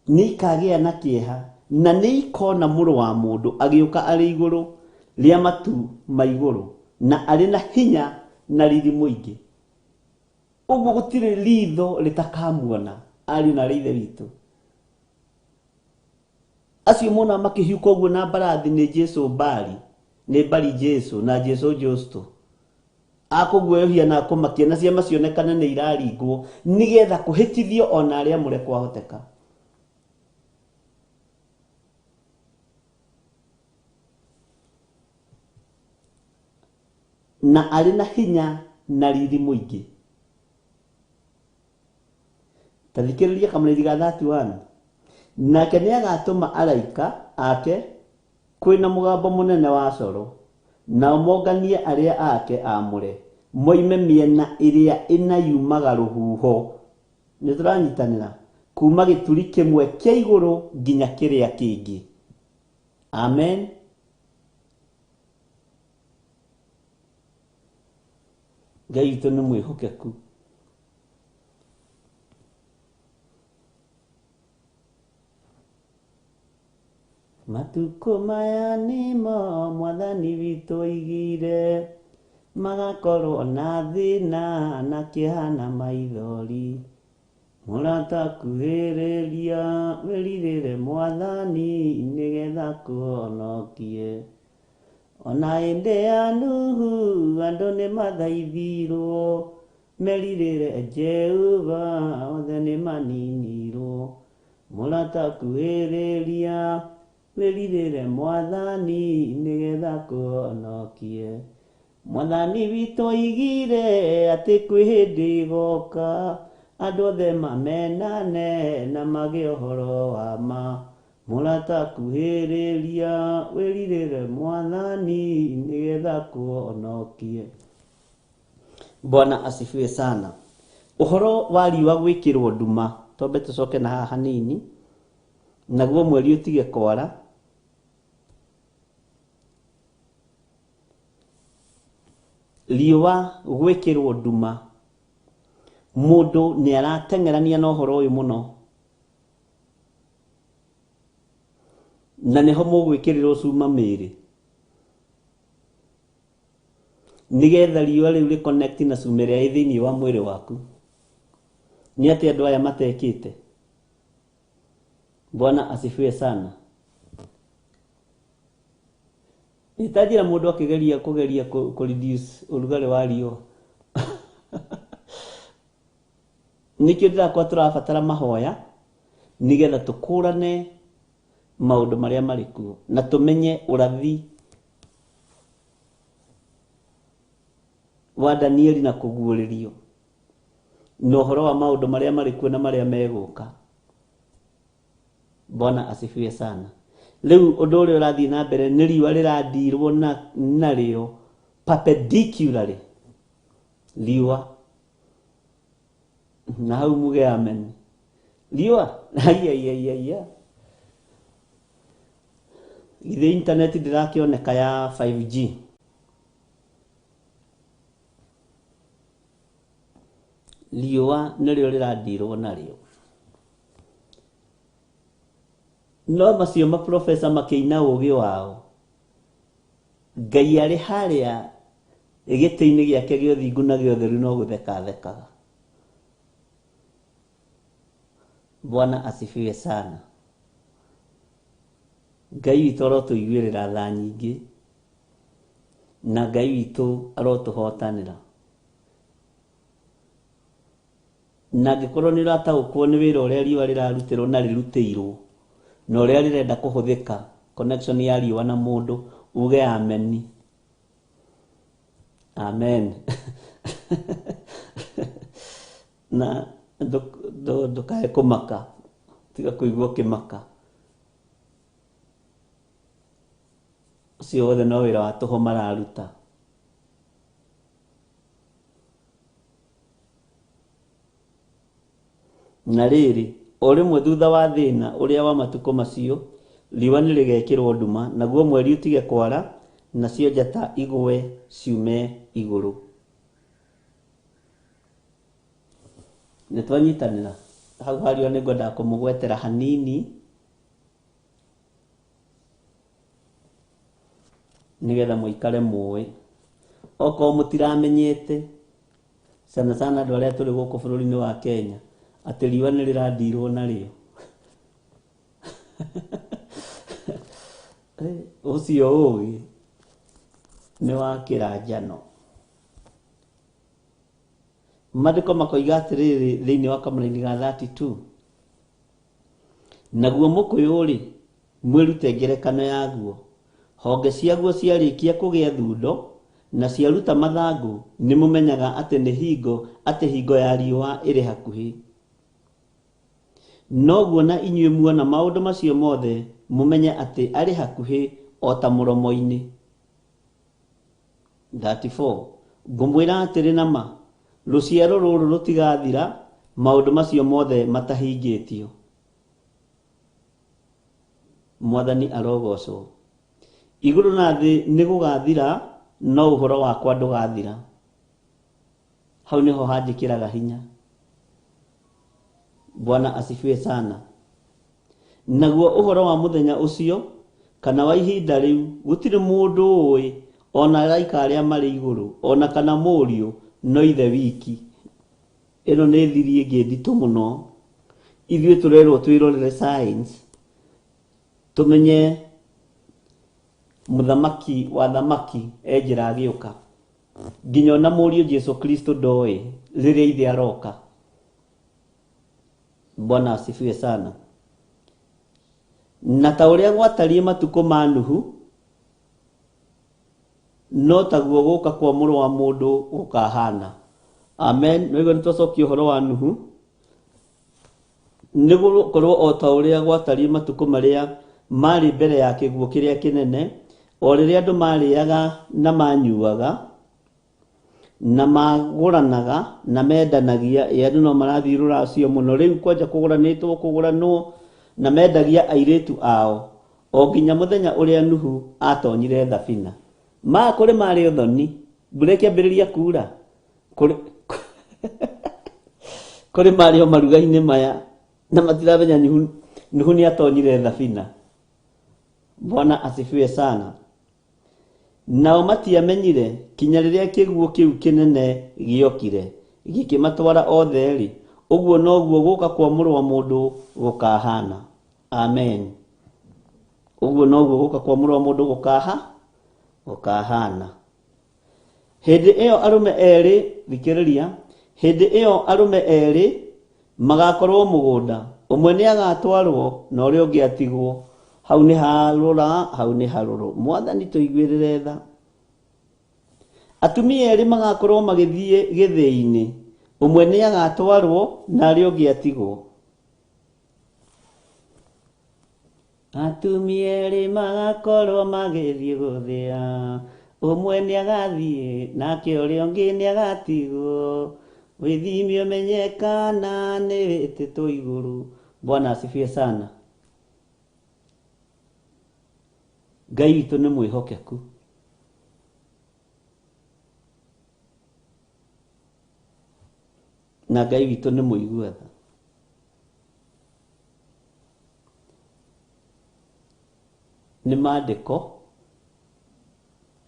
nĩikagĩa na kĩeha na nĩikona mũrũ wa mũndũ agĩũka arĩ igũrũ rĩa matu ma igũrũ na arĩ na hinya na riri mũingĩ. Ũguo gũtirĩ ritho rĩtakamuona ariũ na ithe witũ. Acio mona makĩhiũka ũguo na mbarathi nĩ Jesu Bari, nĩ Bari Jesu na Jesu Justo. Akũguoyohia na akũmakia na ciama cionekane nĩ iraringwo nĩgetha kũhĩtithio ona arĩa mũre kwahoteka. Na arĩ na hinya na riri mũingĩ. Tathikĩrĩria kamũrĩri ga 31. Nake nĩagatũma araika ake kwĩna mũgambo mũnene wa coro, nao monganie arĩa ake amũre moime mĩena ĩrĩa ĩna yumaga rũhuho. Nĩtũranyitanĩra kuma gĩturi kĩmwe kĩa igũrũ nginya kĩrĩa kĩngĩ. Amen. Ngai witũ nĩ mwĩhokeku. Matukũ maya nĩmo Mwathani witũ oigire, magakorwo na thĩna na kĩeha na maithori. Murata kuhĩrĩria wĩrirĩre Mwathani nĩgetha kũhonokie. Ona hĩndĩ ya Nuhu andũ nĩmathaithirwo, merirĩre Jehova othe nĩmaninirwo. Murata kuhĩrĩria wĩrirĩre Mwathani nĩgetha kũhonokie. Mwathani witũ oigire atĩ kwĩ hĩndĩ ĩgoka andũ othe mamenane na magĩe ũhoro wa ma. Murata kuhĩrĩria wĩrirĩre Mwathani nĩgetha kuonokie. Bwana asifiwe sana. Ũhoro wa riũa gwĩkĩrwo nduma, twambe tũcoke na haha hanini, naguo mweri ũtige kwara. Riũa gwĩkĩrwo nduma, mũndũ nĩ arateng'erania na ũhoro ũyũ mũno, na nĩho mũgwĩkĩrĩrwo cuma mĩĩrĩ, nĩgetha riũa rĩu rĩ-connect na cuma ĩrĩa ĩ thĩinĩ wa mwĩrĩ waku. Nĩ atĩ andũ aya matekĩte. Bwana asifiwe sana. Itajira mũndũ akĩgeria kũreduce ũrugarĩ wa riũa. Nĩkĩo ndĩrakwa tũrabatara mahoya nĩgetha tũkũrane maũndũ marĩa marĩ kuo na tũmenye ũrathi wa Danieli na kũguũrĩrio na ũhoro wa maũndũ marĩa marĩ kuo na marĩa megũka. Bwana asifiwe sana. Rĩu ũndũ ũrĩa ũrathiĩ na mbere nĩ riũa rĩradirwo narĩo perpendicularly. Riũa na hau muge amen. Riũa aiaiaiaia. Ithe internet ndĩrakĩoneka ya 5G. Riũa nĩrĩo rĩradirwo narĩo. No macio maprofesa makĩina ũgĩ wao. Ngai arĩ harĩa gĩtĩ-inĩ gĩake gĩa ũthingu na gĩa ũtheru no gũthekathekaga. Bwana asifiwe sana. Ngai witũ arotũiguĩrĩra tha nyingĩ na Ngai witũ arotũhotanĩra. Na angĩkorwo nĩ ũrataũkwo nĩ wĩra ũrĩa riũa rĩrarutĩrwo na rĩrutĩirwo na ũrĩa rĩrenda kũhũthĩka, connection ya riũa na mũndũ, uge amen. Amen. Na ndũkae kũmaka, tiga kũigua ũkĩmaka. Ũcio wothe no wĩra wa tũhũ mararuta. Na rĩrĩ, o rĩmwe thutha wa thĩna ũrĩa wa matukũ macio, riũa nĩ rĩgekĩrwo nduma, naguo mweri ũtige kwara, nacio njata igwe ciume igũrũ. Nĩ twanyitanĩra. Hau harĩa nĩ ngwendaga kũmũgwetera hanini nĩgetha mũikare mũĩ. Okorwo mũtiramenyete, sana sana andũ arĩa tũrĩ gũkũ bũrũri-inĩ wa Kenya, atĩ riũa nĩ rĩradirwo narĩo. Ũcio ũgĩ nĩ wa kĩranjano. Maandĩko makoiga atĩrĩrĩ thĩinĩ wa kamũra-inĩ ga 32. Naguo mũkũyũ-rĩ, mwĩrute ngerekano yaguo. Honge ciaguo ciarĩkia kũgĩa thundo na ciaruta mathangũ, nĩ mũmenyaga atĩ hingo ya riũa ĩrĩ hakuhĩ. Noguo na inyuĩ muona maũndũ macio mothe, mũmenye atĩ arĩ hakuhĩ o ta mũromo-inĩ. 34. Ngũmwĩra atĩrĩ na ma, rũciaro rũrũ rũtigathira, maũndũ macio mothe matahingĩtio. Mwathani arogocwo. Igũrũ na thĩ nĩ gũgathira, no ũhoro wakwa ndũgathira. Hau nĩho hanjĩkĩraga hinya. Bwana asifiwe sana. Naguo ũhoro wa mũthenya ũcio kana wa ihinda rĩu gũtirĩ mũndũ ũĩ, ona araika arĩa marĩ igũrũ, ona kana mũriũ, no ithe wiki. Ĩno nĩ thiri ĩngĩ nditũ mũno. Ithuĩ tũrerwo twĩrorere science, tũmenye mũthamaki wa thamaki enjĩra agĩũka. Nginya ona mũriũ Jesu Kristo ndoĩ rĩrĩa ithe aroka. Bwana asifiwe sana. Na ta ũrĩa gwatariĩ matukũ ma Nuhu, no taguo gũka kwa mũrũ wa mũndũ gũkahana. Amen. Nĩguo nĩtũcokia ũhoro wa Nuhu niguo korwo o ta uria gwatari matuko maria mari mbere ya kiguo kiria kinene o riria andu mariaga na manyuaga na maguranaga na mendanagia andu no marathii ruracio muno riu kwanja kuguranwo na mendagia airitu ao o nginya muthenya uria Nuhu atonyire thabina kuri mari uthoni mbura ikiambiriria kura kuri mari o maruga-ini maya na matiramenya Nuhu ni atonyire thabina. Bwana asifiwe sana. Nao matiamenyire kinya riria kiguo kiu kinene giokire gikimatwara othe ri uguo noguo guka kwa Mũrũ wa Mũndũ gukahana. Amen. Uguo noguo guka kwa Mũrũ wa Mũndũ gukahana. Hindi iyo arume eri thikiriria, hindi iyo arume eri magakorwo mugunda, umwe ni agatwarwo na uria ungi atigwo. Hau ni harura, hau ni haruru. Mwathani tuiguirire tha. Atumia eri magakorwo magithie Githiri-ini, umwe ni agatwarwo na uria ungi atigwo. Atumia eri magakorwo magithie guthia, umwe ni agathie nake uria ungi ni agatigwo. Withimi umenyekana ni wititwo iguru. Bwana asifiwe sana. Ngai witũ nĩ mwĩhokeku. Na Ngai witũ nĩ mũiguatha. Nĩ maandĩko.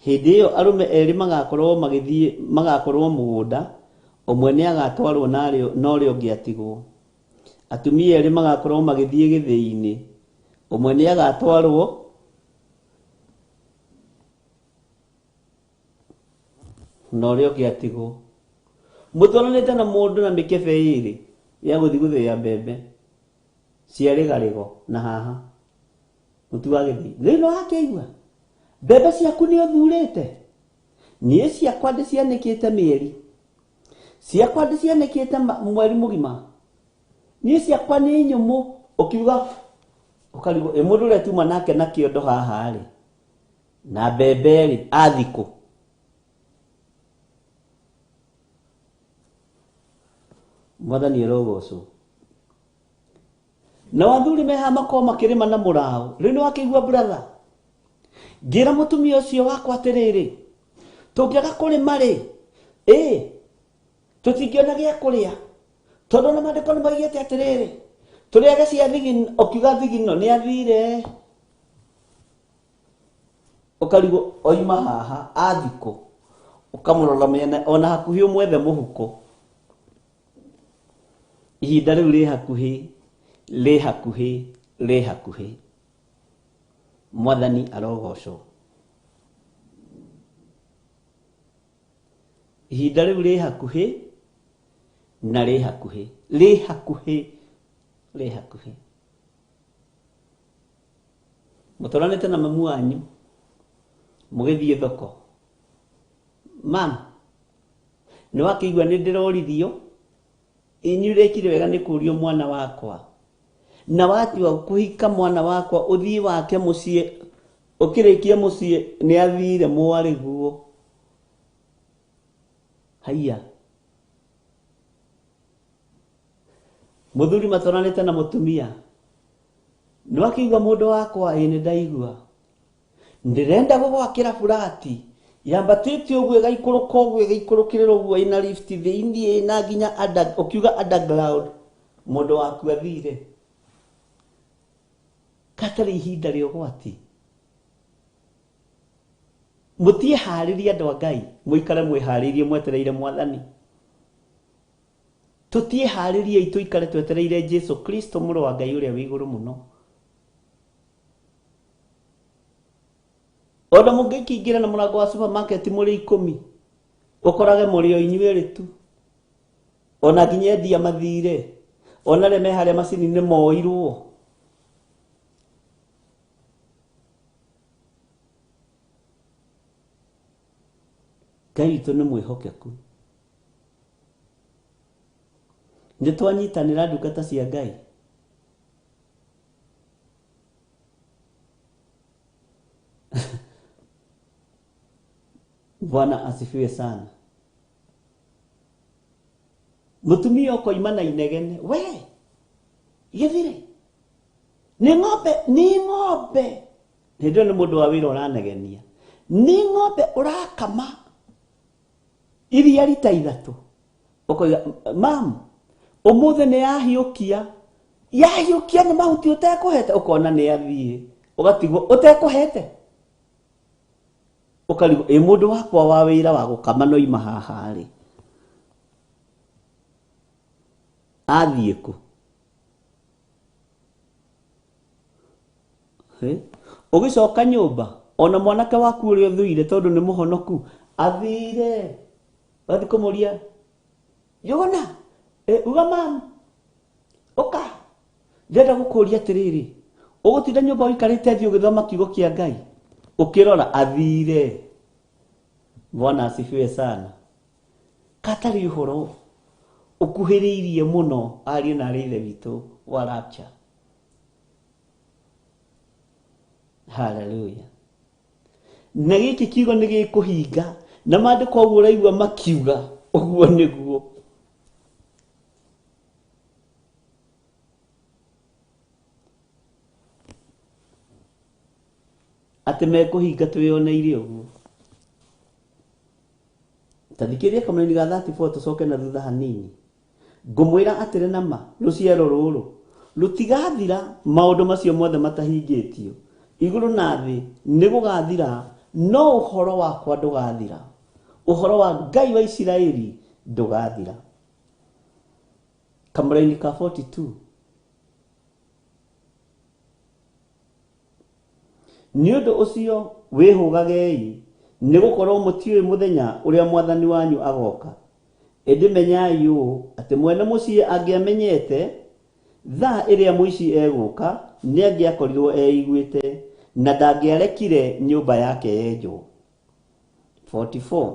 Hĩndĩ ĩyo arũme erĩ magakorwo mũgũnda, ũmwe nĩ agatwarwo na ũrĩa ũngĩ atigwo. Atumia erĩ magakorwo magĩthiĩ gĩthĩi-inĩ, ũmwe nĩ agatwarwo na uria ungi atigwo. Mutwaranite na mundu na mikebe iri ya guthi guthia mbembe ciarigarigo na haha mutuagithi thino akeigua mbembe ciaku ni uthurite nie ciakwa ndicianikite mieri ciakwa ndicianikite mweri mugima nie ciakwa ni nyumu ukiuga ukarigo mundu ria tuma nake na kiondo haha ri na mbembe ri athiko Mwathani erogocwo. Na wathuri meha makoo makirima na murao. Riu ni wakigua brother. Ngira mutumia ucio wakwa atiriri. Tungiaga kurima ri. Tutingiona gia kuria. Tondu na maandiko nimaigite atiriri. Turiage cia thigino ukiuga thigino ni athire. Ukarigo oima haha athiko. Ukamurora mena ona hakuhi umwethe muhuko. Ihinda riu ri hakuhi. Mwathani arogocwo. Ihinda riu ri hakuhi na ri hakuhi. Mutoranite na mamu wanyu mugithie thoko. Mam, ni wakigua ni ndirorithio inyurekire wega ni kurio mwana wakwa na watua kuhika mwana wakwa uthii wake mucie ukirikia mucie ni athire mwariguo haiya muthuri matoranite na mutumia ni wakigua mundu wakwa ni ndaigua ndirenda gugwakira furati yambatite uguo gaikuruka uguo gaikurukirira uguo ina lift thiini na ginya ukiuga underground mundu waku athire katari ihinda rio gwati mutie hariria andu a Ngai muikare mwiharirie mwetereire Mwathani tutie hariria itu ikare twetereire Jesu Kristo Mũrũ wa Ngai uria wi iguru muno. Oda mungikingira na murango wa supermarket muri 10 ukorage muri o inyuere tu ona nginya endia mathire ona reme haria macini ni moirwo Ngai witũ nĩ mwĩhokeku. Nĩ twanyitanĩra ndungata cia Ngai Bwana asifiwe sana. Mutumia uko imana inegene we Githiri ni ng'ombe ndio ni mundu wa wira uranegenia ni ng'ombe urakama iria rita 3 ukoiga mam umuthe ni yahiukia ni mahuti utekuhete ukona ni athie ugatigwo utekuhete ukarigo mundu wakwa wa wira wa gukama no ima haha ri athie ku ugicoka nyumba ona mwanake waku uri uthuire tondu ni muhonoku athire bathi kumuria yona uga mam oka ndenda gukuria atiriri ugutinda nyumba wikarite thi ugithoma kiugo kia Ngai ukirora athire. Bwana asifiwe sana. Katari uhoro ukuhiriirie muno ari na rithe witu wa rapture. Hallelujah. Na giki kiugo ni gikuhinga na mandiko uguo raigua makiuga uguo niguo. Ati mekuhinga twioneire uguo. Tadhikiria kama ni ga 34 tucoke na thutha hanini. Ngumwira atire nama ruciaro ruru rutigathira maundu macio mothe matahingitio iguru na thi ni gugathira no uhoro wakwa ndugathira uhoro wa Ngai wa Isiraeli ndugathira. Kamraini ka 42 Niundo ucio wihugagei ni gukorwo mutiwe muthenya uria mwathani wanyu agoka. Indi menyai yu ati mwene mucie angiamenyete tha iria muici eguka ni angiakorirwo eiguite na ndangiarekire nyumba yake yenjwo. 44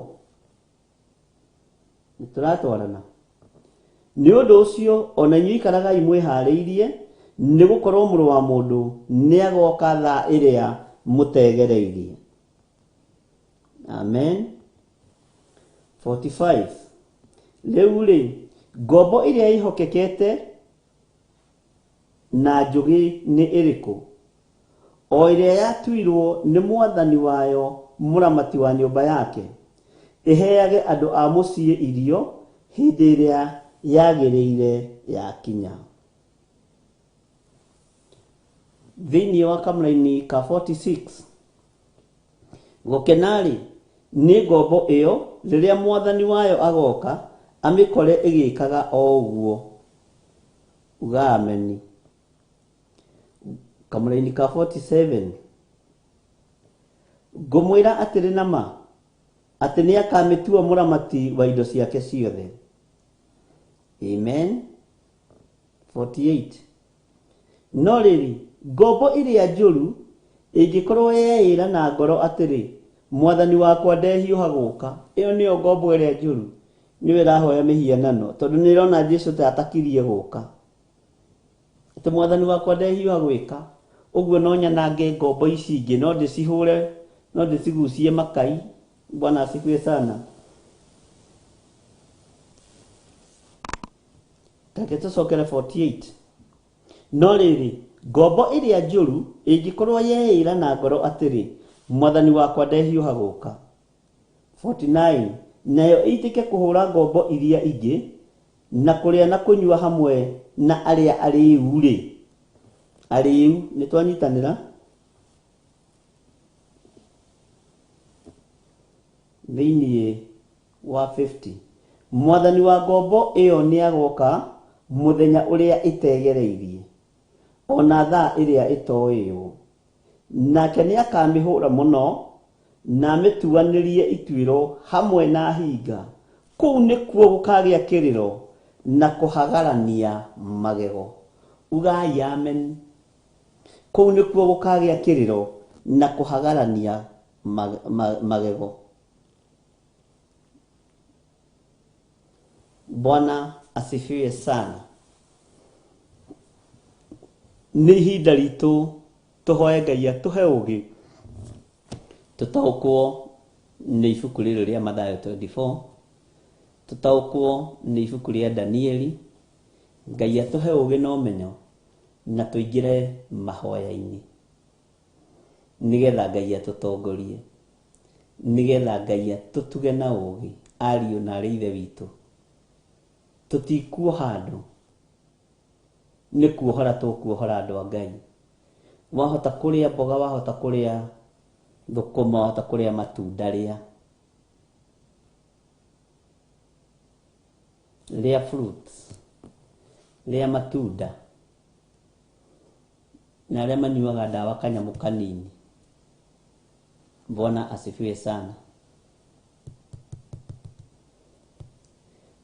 Nituratwarana. Niundo ucio ona inyu ikaragai mwihariirie ni gukorwo muru wa mundu ni agoka tha iria mutegereirie. Amen. 45 Leuli gobo iria ihokekete na njugi ni iriku o iria yatuirwo ni mwathani wayo muramati wa nyumba yake iheage andu a mucie irio hindi iria yagiriire yakinya. Thini wa kamraini ka 46 gokenari ni gobo iyo riria mwathani wayo agoka amikore igikaga o uguo. Uga ameni. Kamraini ka 47 ngumwira atiri nama ati ni akamitua muramati wa indo ciake ciothe. Amen. 48 No riri gobo iria njuru ingikorwo yeira na ngoro atiri mwathani wakwa ndehiuha guka iyo niyo gobo iria njuru niwe rahoya mihianano tondu nirona Jesu ta atakirie guka ati mwathani wakwa ndehiuha gwika uguo no nyanange gobo ici ingi no ndicihure no ndicigucie makai. Bwana asifiwe sana. Taketocokere 48 No riri gobo iria njuru ingikorwo yeira na ngoro atiri mwathani wakwa ndehiuha guka. 49 Nayo itike kuhura gobo iria ingi na kuria na kunyua hamwe na aria ariu ri ariu ni twanyitanira thini wa 50 mwathani wa gobo iyo ni agoka muthenya uria itegereirie ona tha iria itoiyo nake ni akamihura muno na mituanirie itwiro hamwe na hinga kuu nikuo gukagia kiriro na kuhagarania magego. Ugai amen. Kuu nikuo gukagia kiriro na kuhagarania magego. Bwana asifiwe sana. Ni ihinda ritu tuhoe Ngai atuhe ugi tutaukwo nĩ ibuku rĩrĩ rĩa Mathayo 24, tũtaũkwo nĩ ibuku rĩa Danieli. Ngai atũhe ũũgĩ na ũmenyo na tũingĩre mahoya-inĩ, nĩgetha Ngai atũtongorie, nĩgetha Ngai atũtuge na ũũgĩ, ariũ na arĩ ithe witũ. Tũtikuo handũ, nĩ kuohora tũkuohora andũ a Ngai. Wahota kũrĩa mboga, wahota kũrĩa thũkũma, wahota kũrĩa matunda, rĩa fruits, rĩa matunda, na arĩa manyuaga ndawa kanyamũ kanini. Bwana asifiwe sana.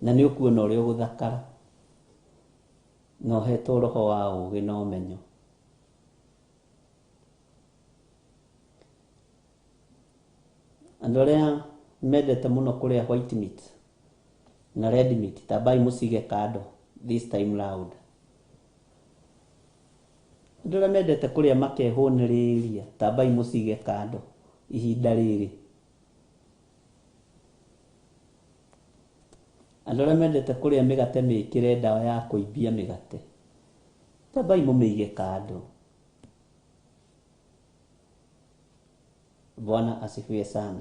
Na nĩ ũkuona ũrĩa ũgũthakara na ũhetwo roho wa ũũgĩ na ũmenyo. Andũ arĩa mendete mũno kũrĩa white meat na red meat, tambai mũcige kando this time loud. Andũ arĩa mendete kũrĩa makehũnĩrĩria, tambai mũcige kando ihinda rĩrĩ. Andũ arĩa mendete kũrĩa mĩgate mĩkĩre ndawa ya kũimbia mĩgate, tambai mũmĩige kando. Bwana asifiwe sana.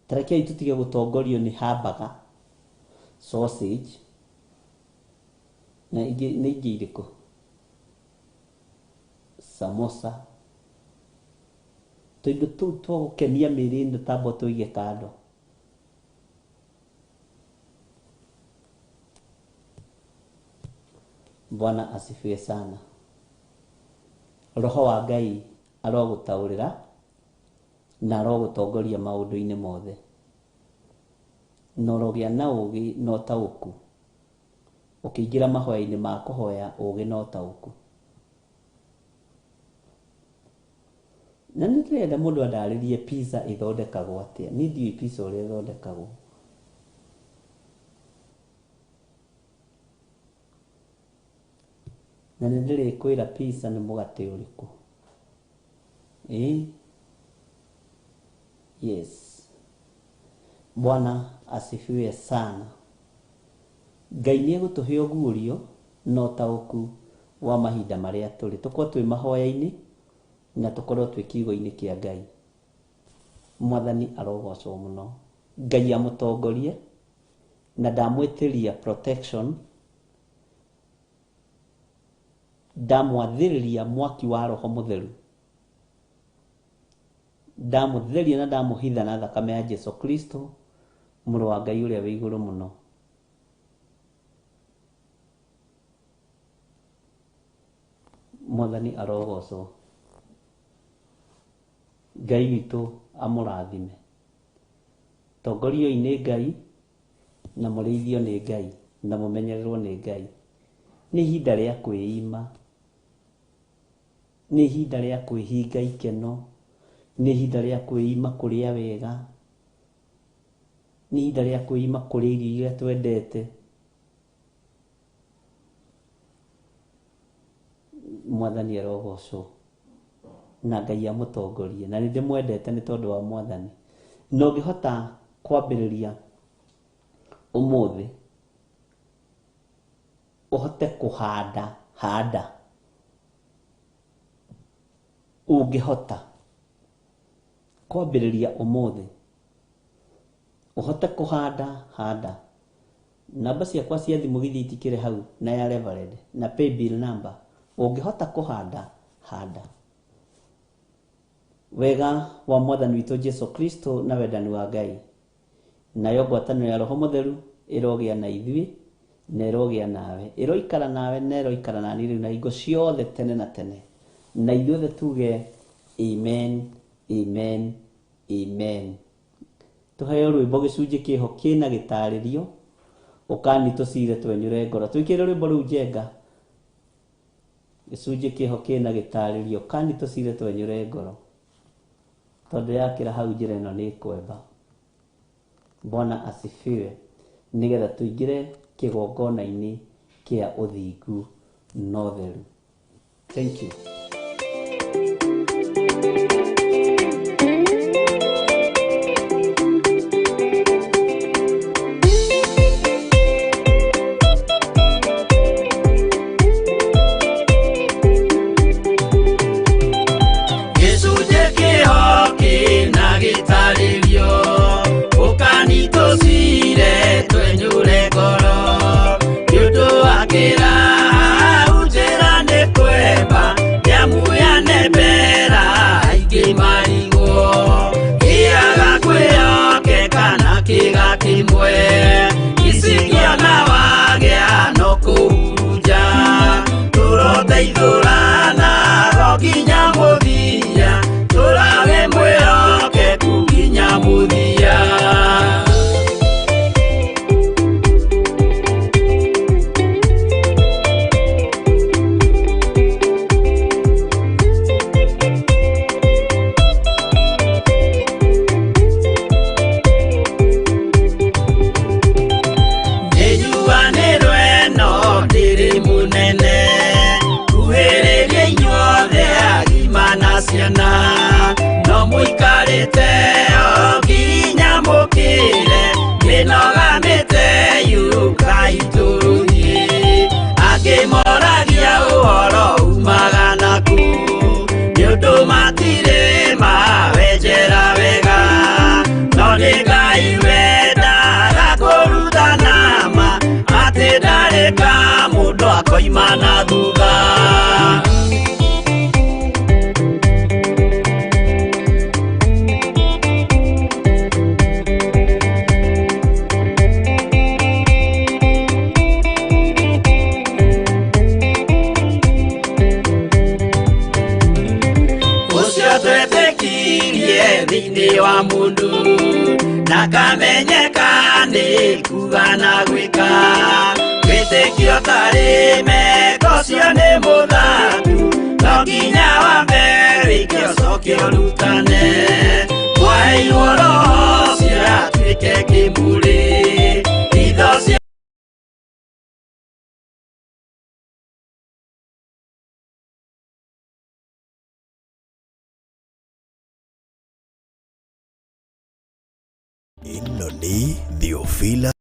Tarekei tutige gũtongorio nĩ hamburger, sausage na ingĩ irĩkũ, samosa. Tũindo tũu twa gũkenia mĩĩrĩ ĩno tambo tũige kando. Bwana asifiwe sana. Roho wa Ngai arogũtaũrĩra na arogũtongoria maũndũ-inĩ mothe. Na ũrogĩa na ũũgĩ na ũtaũku ũkĩingĩra mahoya-inĩ ma kũhoya ũũgĩ na ũtaũku. Na nĩ ndĩrenda mũndũ andarĩrie pizza ĩthondekagwo atĩa. Niĩ ndiũĩ pizza ũrĩa ĩthondekagwo. Na nĩ ndĩrĩkwĩra pizza nĩ mũgate ũrĩkũ. Yes. Bwana asifiwe sana. Ngai nĩ egũtũhe ũguũrio na ũtaũku wa mahinda marĩa tũrĩ. Tũkorwo twĩ mahoya-inĩ na tũkorwo twĩ kiugo-inĩ kĩa Ngai. Mwathani arogocwo mũno. Ngai amũtongorie na ndamwĩtĩria protection, ndamwathĩrĩria mwaki wa Roho Mũtheru, ndamũtheria na ndamũhitha na thakame ya Jesu Kristo, mũrũ wa Ngai ũrĩa wĩ igũrũ mũno. Mwathani arogocwo. Ngai witũ amũrathime. Tongorio-inĩ nĩ Ngai na mũrĩithio nĩ Ngai na mũmenyererwo nĩ Ngai. Nĩ ihinda rĩa kwĩima, nĩ ihinda rĩa kwĩhinga ikeno, nĩ ihinda rĩa kwĩima kũrĩa wega, nĩ ihinda rĩa kwĩima kũrĩa irio iria twendete. Mwathani arogocwo na Ngai amũtongorie, na nĩ ndĩmwendete nĩ tondũ wa Mwathani. Na ũngĩhota kwambĩrĩria ũmũthĩ ũhote kũhanda, handa. Ũngĩhota kwambĩrĩria ũmũthĩ ũhote kũhanda, handa. Namba ciakwa cia thimũ githĩ itikĩrĩ hau, na ya Reverend na pay bill number. Ũngĩhota kũhanda, handa. Wega wa Mwathani witũ Jesu Kristo na wendani wa Ngai nayo ngwatanĩro ya Roho Mũtheru ĩrogĩa na ithuĩ na ĩrogĩa nawe, ĩroikara nawe na ĩroikara nani rĩu na hingo ciothe tene na tene. Na ithuothe tuge amen, amen, amen. Tũheo rwĩmbo gĩcunjĩ kĩho kĩna gĩtarĩrio, ũkani tũcire twenyũre ngoro. Twĩkĩre rwĩmbo rũu njenga, gĩcunjĩ kĩho kĩna gĩtarĩrio, ũkani tũcire twenyũre ngoro, tondũ yakĩra hau njĩra ĩno nĩ kwenda. Bwana asifiwe. Nĩgetha tũingĩre kĩgongona-inĩ kĩa ũthingu na ũtheru. Thank you. giteo ginya mukire minoga mete yuka ituruhi akimoragia uhoro umaga naku niundu matire mawenjera wega no ni Ngai wendaga kuruta nama ati ndareka mundu akoima na thutha. Thini wa mundu nakamenyeka ni kuga na gwika witikio tari meko cio ni muthatu no nginya wambe wikio cokio rutane mwaheirwo roho cio atuike kimuri itho cio ĩno nĩ Theophilus